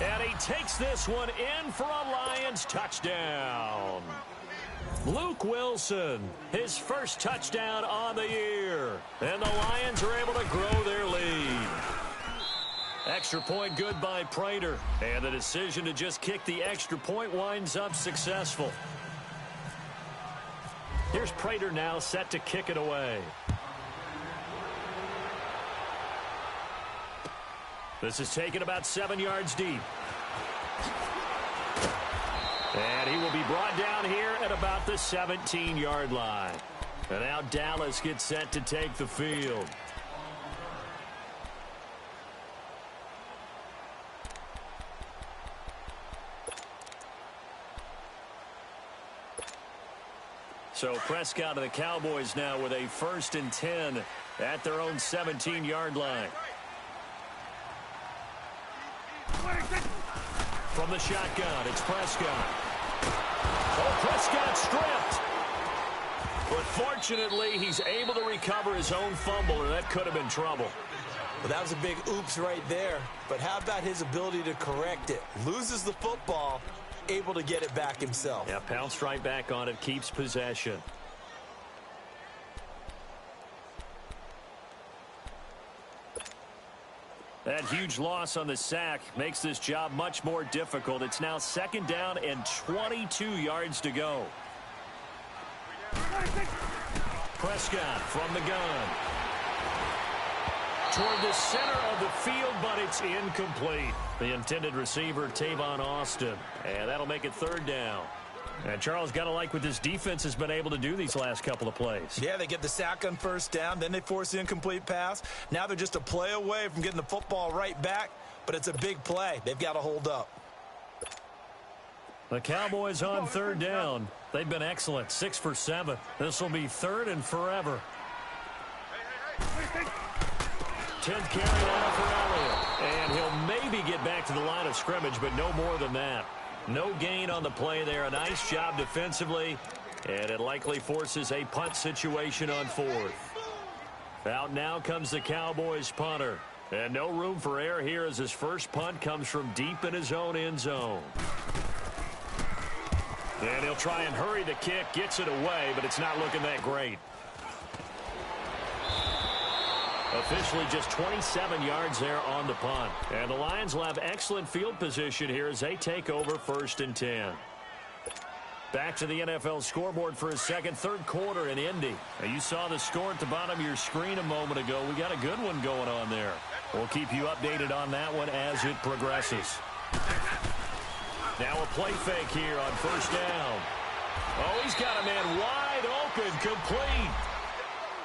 And he takes this one in for a Lions touchdown. Luke Wilson, his first touchdown on the year. And the Lions are able to grow their lead. Extra point good by Prater. And the decision to just kick the extra point winds up successful. Here's Prater now set to kick it away. This is taken about 7 yards deep. And he will be brought down here at about the 17-yard line. And now Dallas gets set to take the field. So Prescott of the Cowboys now with a 1st and 10 at their own 17-yard line. From the shotgun, it's Prescott. Oh, Prescott stripped. But fortunately, he's able to recover his own fumble, or that could have been trouble. Well, that was a big oops right there. But how about his ability to correct it? Loses the football, able to get it back himself. Yeah, pounced right back on it, keeps possession. That huge loss on the sack makes this job much more difficult. It's now 2nd down and 22 yards to go. Prescott from the gun. Toward the center of the field, but it's incomplete. The intended receiver, Tavon Austin. And that'll make it 3rd down. And Charles, got to like what this defense has been able to do these last couple of plays. Yeah, they get the sack on 1st down, then they force the incomplete pass. Now they're just a play away from getting the football right back, but it's a big play. They've got to hold up. The Cowboys on 3rd down. They've been excellent, 6 for 7. This will be 3rd and forever. 10th carry now for Elliott. And he'll maybe get back to the line of scrimmage, but no more than that. No gain on the play there. A nice job defensively, and it likely forces a punt situation on 4th. Out now comes the Cowboys punter. And no room for error here as his first punt comes from deep in his own end zone. And he'll try and hurry the kick, gets it away, but it's not looking that great. Officially just 27 yards there on the punt. And the Lions will have excellent field position here as they take over 1st and 10. Back to the NFL scoreboard for a third quarter in Indy. Now, you saw the score at the bottom of your screen a moment ago. We got a good one going on there. We'll keep you updated on that one as it progresses. Now a play fake here on 1st down. Oh, he's got a man wide open, complete.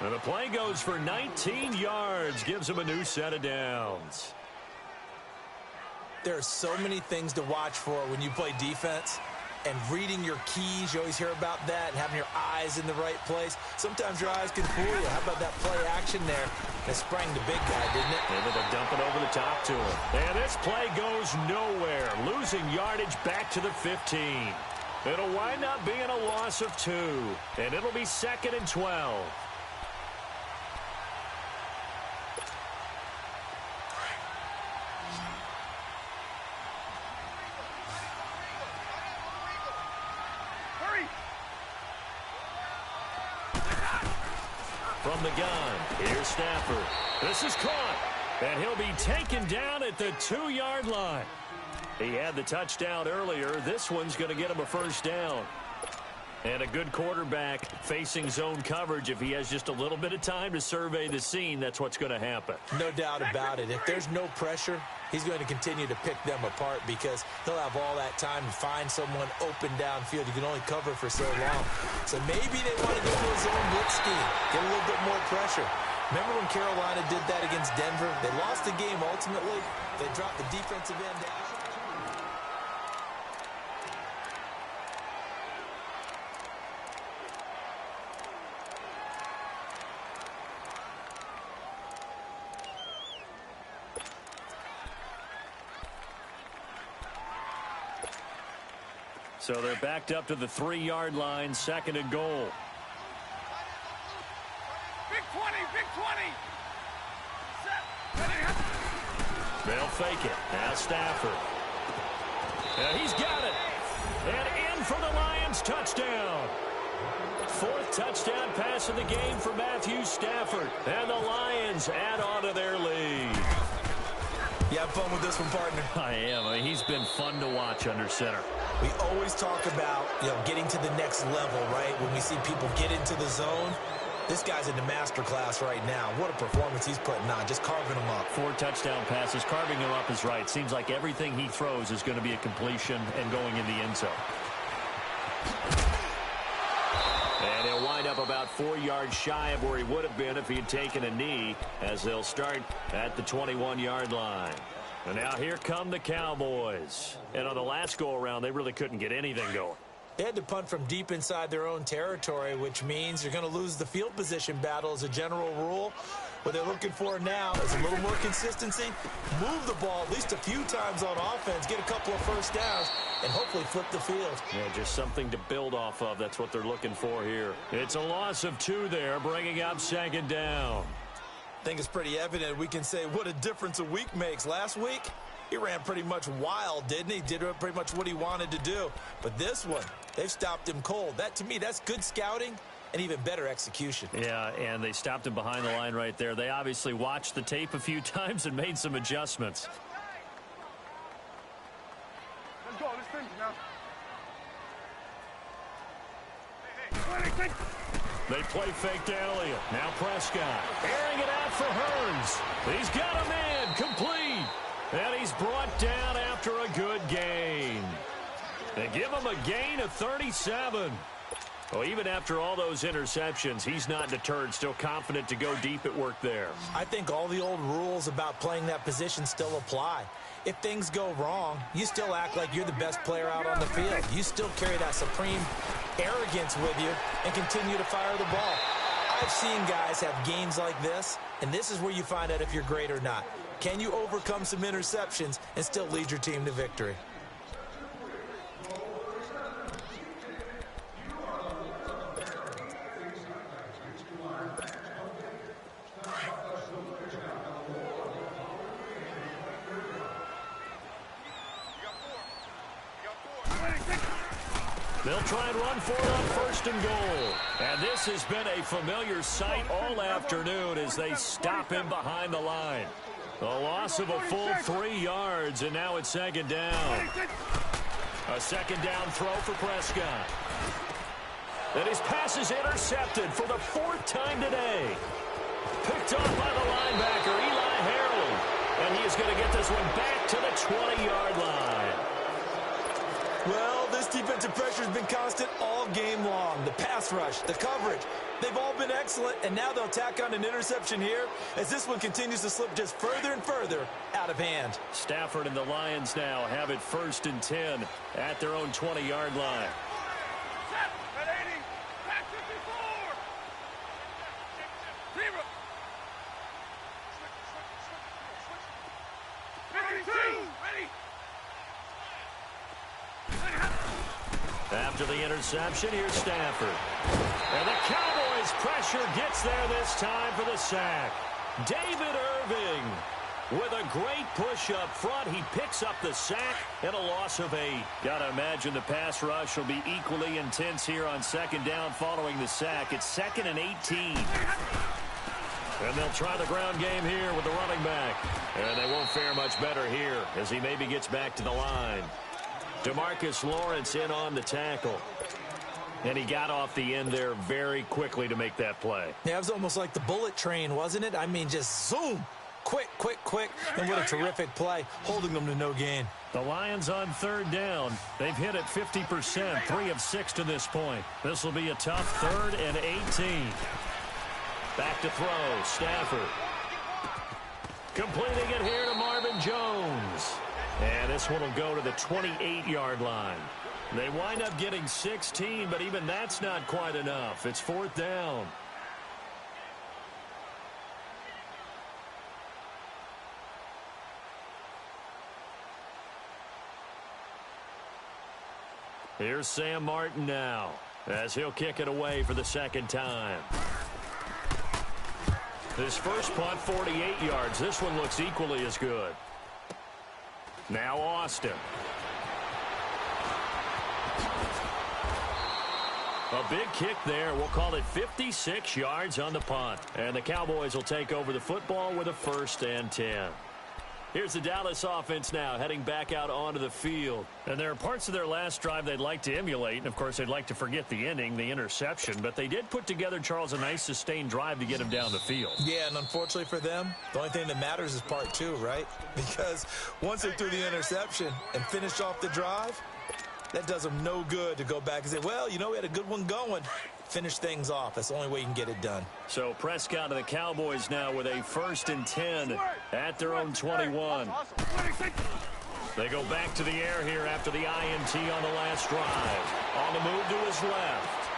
And the play goes for 19 yards, gives him a new set of downs. There are so many things to watch for when you play defense. And reading your keys, you always hear about that, and having your eyes in the right place. Sometimes your eyes can fool you. How about that play action there? That sprang the big guy, didn't it? Able to dump it over the top to him. And this play goes nowhere, losing yardage back to the 15. It'll wind up being a loss of 2, and it'll be 2nd and 12. From the gun, here's Stafford. This is caught, and he'll be taken down at the 2-yard line. He had the touchdown earlier. This one's going to get him a 1st down. And a good quarterback facing zone coverage. If he has just a little bit of time to survey the scene, that's what's going to happen. No doubt about it. If there's no pressure, he's going to continue to pick them apart because he'll have all that time to find someone open downfield. You can only cover for so long. So maybe they want to go to a zone blitz scheme, get a little bit more pressure. Remember when Carolina did that against Denver? They lost the game ultimately. They dropped the defensive end down. So they're backed up to the 3-yard line, 2nd and goal. Big 20, big 20. They'll fake it. Now Stafford. And he's got it. And in for the Lions touchdown. 4th touchdown pass of the game for Matthew Stafford. And the Lions add on to their lead. You have fun with this one, partner? I am. I mean, he's been fun to watch under center. We always talk about, getting to the next level, right? When we see people get into the zone. This guy's in the master class right now. What a performance he's putting on, just carving them up. 4 touchdown passes. Carving him up is right. Seems like everything he throws is going to be a completion and going in the end zone. And he'll wind up about 4 yards shy of where he would have been if he had taken a knee, as they'll start at the 21-yard line. And now here come the Cowboys. And on the last go-around, they really couldn't get anything going. They had to punt from deep inside their own territory, which means you're going to lose the field position battle as a general rule. What they're looking for now is a little more consistency, move the ball at least a few times on offense, get a couple of first downs, and hopefully flip the field. Yeah, just something to build off of. That's what they're looking for here. It's a loss of 2 there, bringing up 2nd down. I think it's pretty evident we can say what a difference a week makes. Last week, he ran pretty much wild, didn't he? Did pretty much what he wanted to do. But this one, they've stopped him cold. That, to me, that's good scouting and even better execution. Yeah, and they stopped him behind the line right there. They obviously watched the tape a few times and made some adjustments. Let's go. Let's finish now. They play fake to Elliott. Now Prescott airing it out for Hearns. He's got a man complete. And he's brought down after a good gain. They give him a gain of 37. Well, even after all those interceptions, he's not deterred, still confident to go deep at work there. I think all the old rules about playing that position still apply. If things go wrong, you still act like you're the best player out on the field. You still carry that supreme arrogance with you and continue to fire the ball. I've seen guys have games like this, and this is where you find out if you're great or not. Can you overcome some interceptions and still lead your team to victory? They'll try and run for it on 1st and goal. And this has been a familiar sight all afternoon as they stop him behind the line. A loss of a full 3 yards, and now it's 2nd down. A 2nd down throw for Prescott. And his pass is intercepted for the 4th time today. Picked off by the linebacker, Eli Harold. And he is going to get this one back to the 20-yard line. Well, this defensive pressure has been constant all game long. The pass rush, the coverage, they've all been excellent, and now they'll tack on an interception here as this one continues to slip just further and further out of hand. Stafford and the Lions now have it 1st and 10 at their own 20-yard line. At 80, back 54. 0. 52. Ready. After the interception, here's Stafford. And the Cowboys' pressure gets there this time for the sack. David Irving with a great push up front. He picks up the sack and a loss of 8. Gotta imagine the pass rush will be equally intense here on 2nd down following the sack. It's 2nd and 18. And they'll try the ground game here with the running back. And they won't fare much better here as he maybe gets back to the line. DeMarcus Lawrence in on the tackle. And he got off the end there very quickly to make that play. Yeah, it was almost like the bullet train, wasn't it? I mean, just zoom. Quick, quick, quick. And what a terrific play, holding them to no gain. The Lions on 3rd down. They've hit it 50%, 3 of 6 to this point. This will be a tough 3rd and 18. Back to throw, Stafford. Completing it here to Marvin Jones. And this one will go to the 28-yard line. They wind up getting 16, but even that's not quite enough. It's 4th down. Here's Sam Martin now as he'll kick it away for the 2nd time. His first punt, 48 yards. This one looks equally as good. Now Austin. A big kick there. We'll call it 56 yards on the punt. And the Cowboys will take over the football with a 1st and 10. Here's the Dallas offense now heading back out onto the field. And there are parts of their last drive they'd like to emulate. And, of course, they'd like to forget the ending, the interception. But they did put together, Charles, a nice sustained drive to get him down the field. Yeah, and unfortunately for them, the only thing that matters is part 2, right? Because once they threw the interception and finished off the drive, that does them no good to go back and say, well, you know, we had a good one going. Finish things off. That's the only way you can get it done. So Prescott and the Cowboys now with a 1st and 10 at their own 21. They go back to the air here after the INT on the last drive. On the move to his left.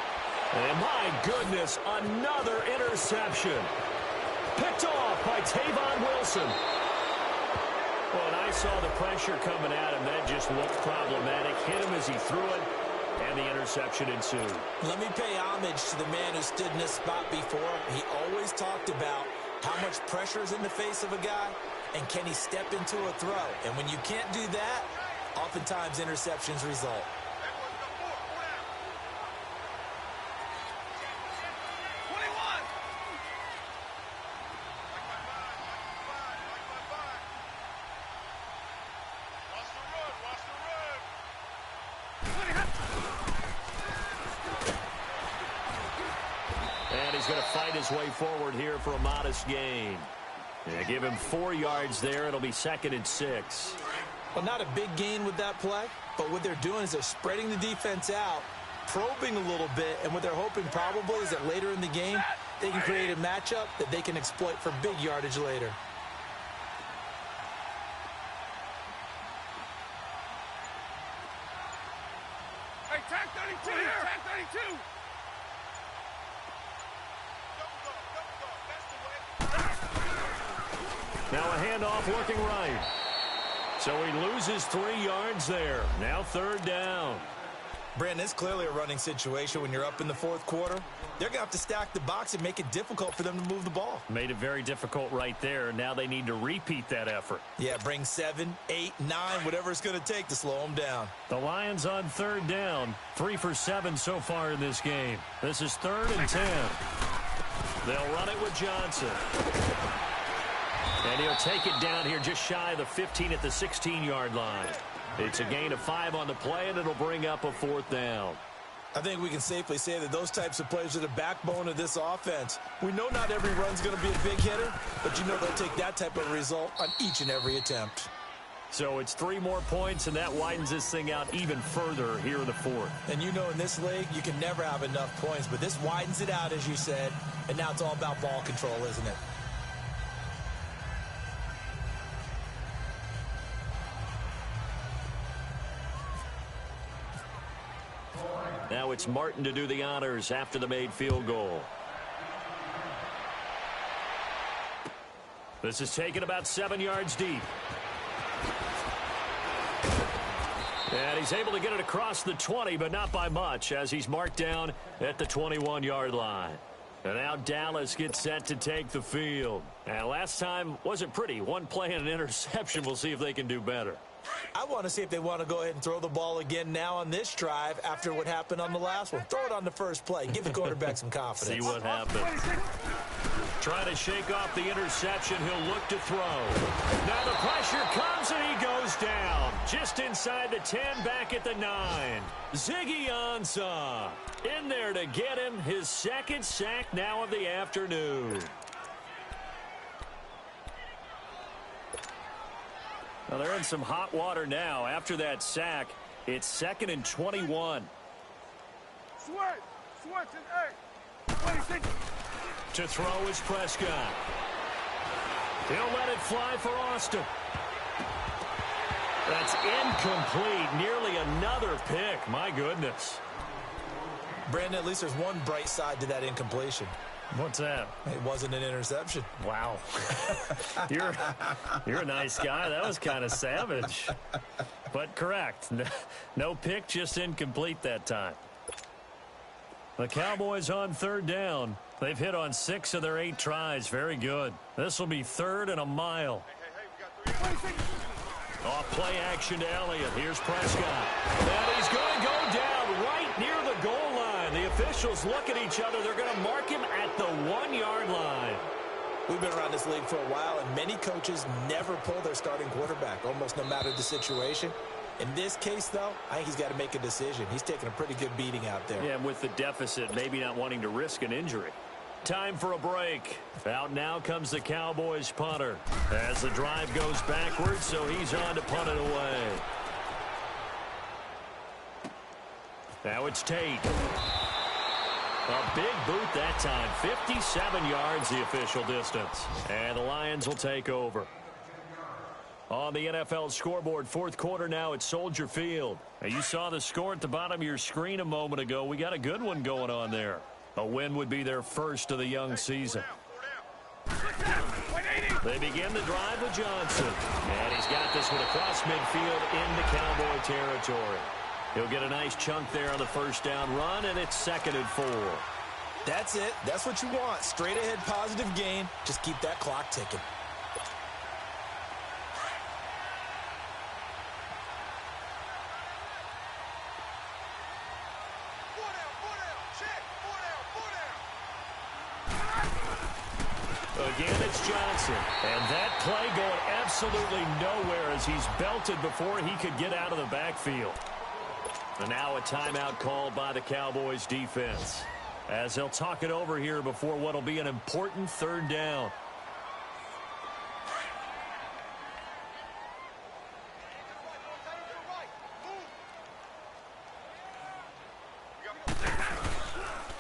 And my goodness, another interception. Picked off by Tavon Wilson. Well, and I saw the pressure coming at him. That just looked problematic. Hit him as he threw it, and the interception ensued. Let me pay homage to the man who stood in this spot before. He always talked about how much pressure is in the face of a guy, and can he step into a throw? And when you can't do that, oftentimes interceptions result. He's going to fight his way forward here for a modest gain. Yeah, give him 4 yards there. It'll be 2nd and 6. Well, not a big gain with that play, but what they're doing is they're spreading the defense out, probing a little bit, and what they're hoping probably is that later in the game, they can create a matchup that they can exploit for big yardage later. Hey, tag 32 here! Tag 32! Now a handoff working right. So he loses 3 yards there. Now 3rd down. Brandon, it's clearly a running situation when you're up in the 4th quarter. They're going to have to stack the box and make it difficult for them to move the ball. Made it very difficult right there. Now they need to repeat that effort. Yeah, bring 7, 8, 9, whatever it's going to take to slow them down. The Lions on 3rd down. 3 for 7 so far in this game. This is 3rd and 10. They'll run it with Johnson. And he'll take it down here just shy of the 15 at the 16-yard line. It's a gain of 5 on the play, and it'll bring up a 4th down. I think we can safely say that those types of plays are the backbone of this offense. We know not every run's going to be a big hitter, but you know they'll take that type of result on each and every attempt. So it's 3 more points, and that widens this thing out even further here in the 4th. And you know in this league, you can never have enough points, but this widens it out, as you said, and now it's all about ball control, isn't it? Now it's Martin to do the honors after the made field goal. This is taken about 7 yards deep. And he's able to get it across the 20, but not by much, as he's marked down at the 21-yard line. And now Dallas gets set to take the field. And last time wasn't pretty. 1 play and an interception. We'll see if they can do better. I want to see if they want to go ahead and throw the ball again now on this drive after what happened on the last one. Throw it on the first play. Give the quarterback some confidence. See what happens. Trying to shake off the interception. He'll look to throw. Now the pressure comes and he goes down. Just inside the 10, back at the 9. Ziggy Ansah in there to get him. His 2nd sack now of the afternoon. Well, they're in some hot water now. After that sack, it's 2nd and 21. Switch, and 26. To throw is Prescott. He'll let it fly for Austin. That's incomplete. Nearly another pick. My goodness. Brandon, at least there's one bright side to that incompletion. What's that? It wasn't an interception. Wow. You're a nice guy. That was kind of savage. But correct. No pick, just incomplete that time. The Cowboys on 3rd down. They've hit on 6 of their 8 tries. Very good. This will be 3rd and a mile. Off play action to Elliott. Here's Prescott. And he's going to go down right near the goal line. The officials look at each other. They're going to mark him at the 1-yard line. We've been around this league for a while, and many coaches never pull their starting quarterback, almost no matter the situation. In this case, though, I think he's got to make a decision. He's taking a pretty good beating out there. Yeah, and with the deficit, maybe not wanting to risk an injury. Time for a break. Out now comes the Cowboys punter as the drive goes backwards, so he's on to punt it away. Now it's Tate. A big boot that time. 57 yards the official distance. And the Lions will take over. On the NFL scoreboard, fourth quarter now at Soldier Field. Now, you saw the score at the bottom of your screen a moment ago. We got a good one going on there. A win would be their first of the young season. They begin the drive with Johnson. And he's got this one across midfield into Cowboy territory. He'll get a nice chunk there on the first down run, and it's 2nd and 4. That's it. That's what you want. Straight ahead positive gain. Just keep that clock ticking. Again, it's Johnson. And that play going absolutely nowhere as he's belted before he could get out of the backfield. And now a timeout called by the Cowboys defense, as they'll talk it over here before what will be an important 3rd down.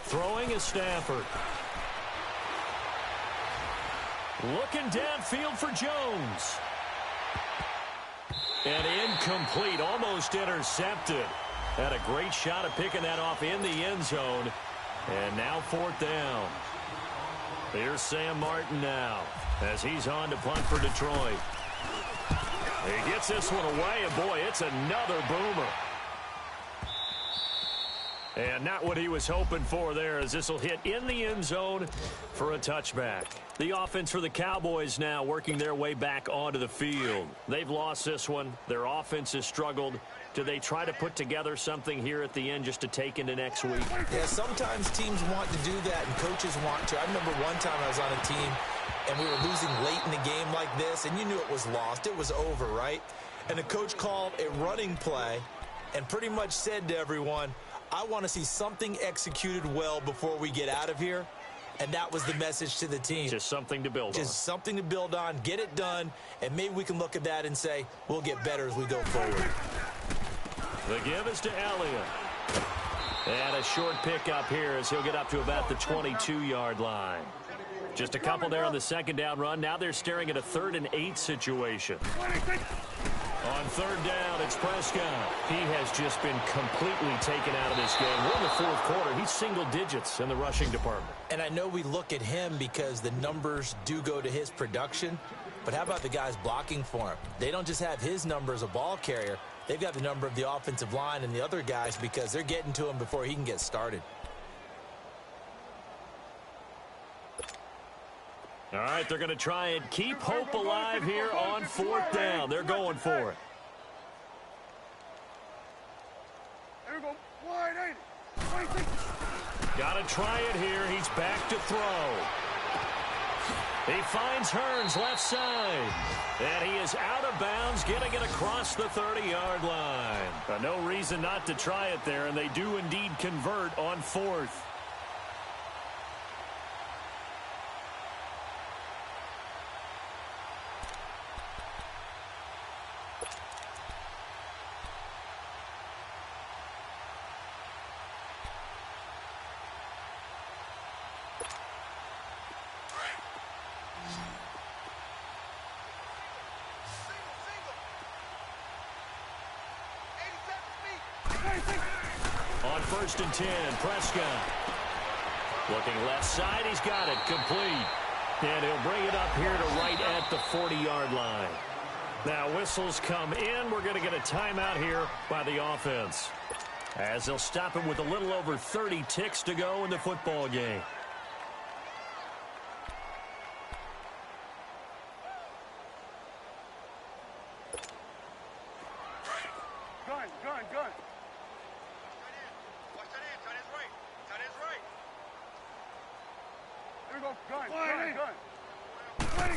Throwing is Stafford. Looking downfield for Jones. And incomplete, almost intercepted. Had a great shot at picking that off in the end zone. And now 4th down. Here's Sam Martin now as he's on to punt for Detroit. He gets this one away, and boy, it's another boomer. And not what he was hoping for there, as this will hit in the end zone for a touchback. The offense for the Cowboys now working their way back onto the field. They've lost this one. Their offense has struggled. Do they try to put together something here at the end just to take into next week? Yeah, sometimes teams want to do that and coaches want to. I remember one time I was on a team and we were losing late in the game like this, and you knew it was lost. It was over, right? And the coach called a running play and pretty much said to everyone, I want to see something executed well before we get out of here. And that was the message to the team. Just something to build on. Just something to build on, get it done, and maybe we can look at that and say, we'll get better as we go forward. The give is to Elliott. And a short pickup here as he'll get up to about the 22-yard line. Just a couple there on the 2nd down run. Now they're staring at a 3rd and 8 situation. On 3rd down, it's Prescott. He has just been completely taken out of this game. We're in the 4th quarter. He's single digits in the rushing department. And I know we look at him because the numbers do go to his production, but how about the guys blocking for him? They don't just have his number as a ball carrier. They've got the number of the offensive line and the other guys because they're getting to him before he can get started. All right, they're going to try and keep hope alive here on 4th down. They're going for it. There we go. Wide 80. Got to try it here. He's back to throw. He finds Hearns left side. And he is out of bounds, getting it across the 30-yard line. No reason not to try it there, and they do indeed convert on 4th. On 1st and 10, Prescott. Looking left side, he's got it, complete. And he'll bring it up here to right at the 40-yard line. Now whistles come in. We're going to get a timeout here by the offense, as they'll stop him with a little over 30 ticks to go in the football game. Gun. There we go. Gun.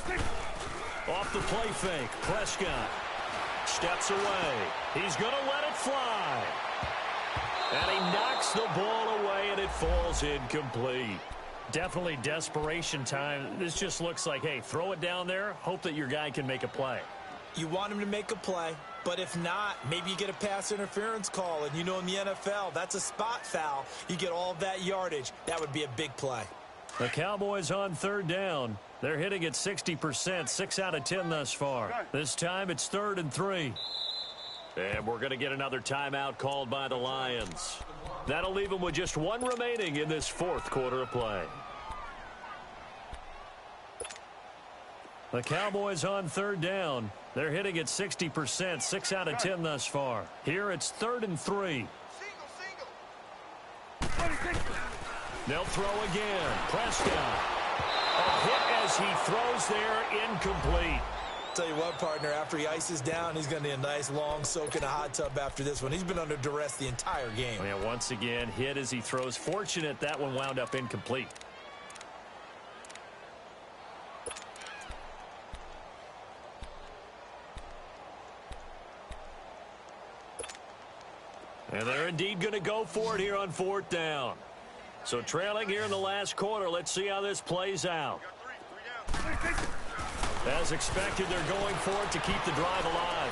Off the play fake, Prescott steps away. He's going to let it fly. And he knocks the ball away, and it falls incomplete. Definitely desperation time. This just looks like, hey, throw it down there, hope that your guy can make a play. You want him to make a play, but if not, maybe you get a pass interference call, and in the NFL, that's a spot foul. You get all of that yardage. That would be a big play. The Cowboys on third down. They're hitting at 60%, 6 out of 10 thus far. This time it's 3rd and 3. And we're going to get another timeout called by the Lions. That'll leave them with just 1 remaining in this 4th quarter of play. The Cowboys on third down. They're hitting at 60%, 6 out of 10 thus far. Here it's 3rd and 3. They'll throw again. Prescott. A hit as he throws there, incomplete. Tell you what, partner, after he ices down, he's going to need a nice long soak in a hot tub after this one. He's been under duress the entire game. Yeah, once again, hit as he throws. Fortunate that one wound up incomplete. And they're indeed going to go for it here on 4th down. So trailing here in the last quarter, let's see how this plays out. As expected, they're going for it to keep the drive alive.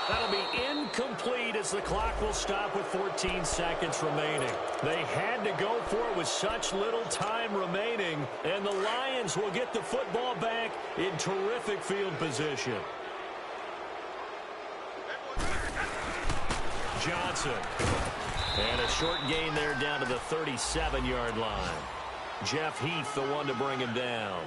That'll be incomplete as the clock will stop with 14 seconds remaining. They had to go for it with such little time remaining, and the Lions will get the football back in terrific field position. Johnson. And a short gain there down to the 37-yard line. Jeff Heath, the one to bring him down.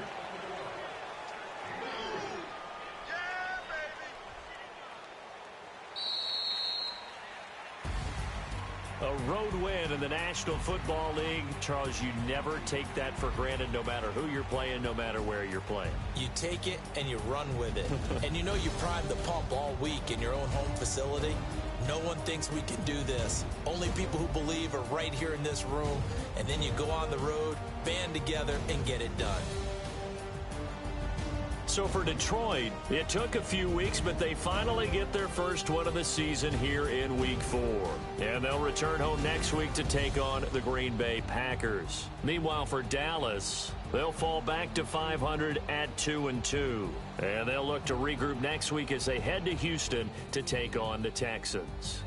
A road win in the National Football League. Charles, you never take that for granted, no matter who you're playing, no matter where you're playing. You take it and you run with it. And you know you primed the pump all week in your own home facility. No one thinks we can do this. Only people who believe are right here in this room. And then you go on the road, band together, and get it done. So for Detroit, it took a few weeks, but they finally get their first one of the season here in Week 4. And they'll return home next week to take on the Green Bay Packers. Meanwhile, for Dallas, they'll fall back to 500 at 2-2. And they'll look to regroup next week as they head to Houston to take on the Texans.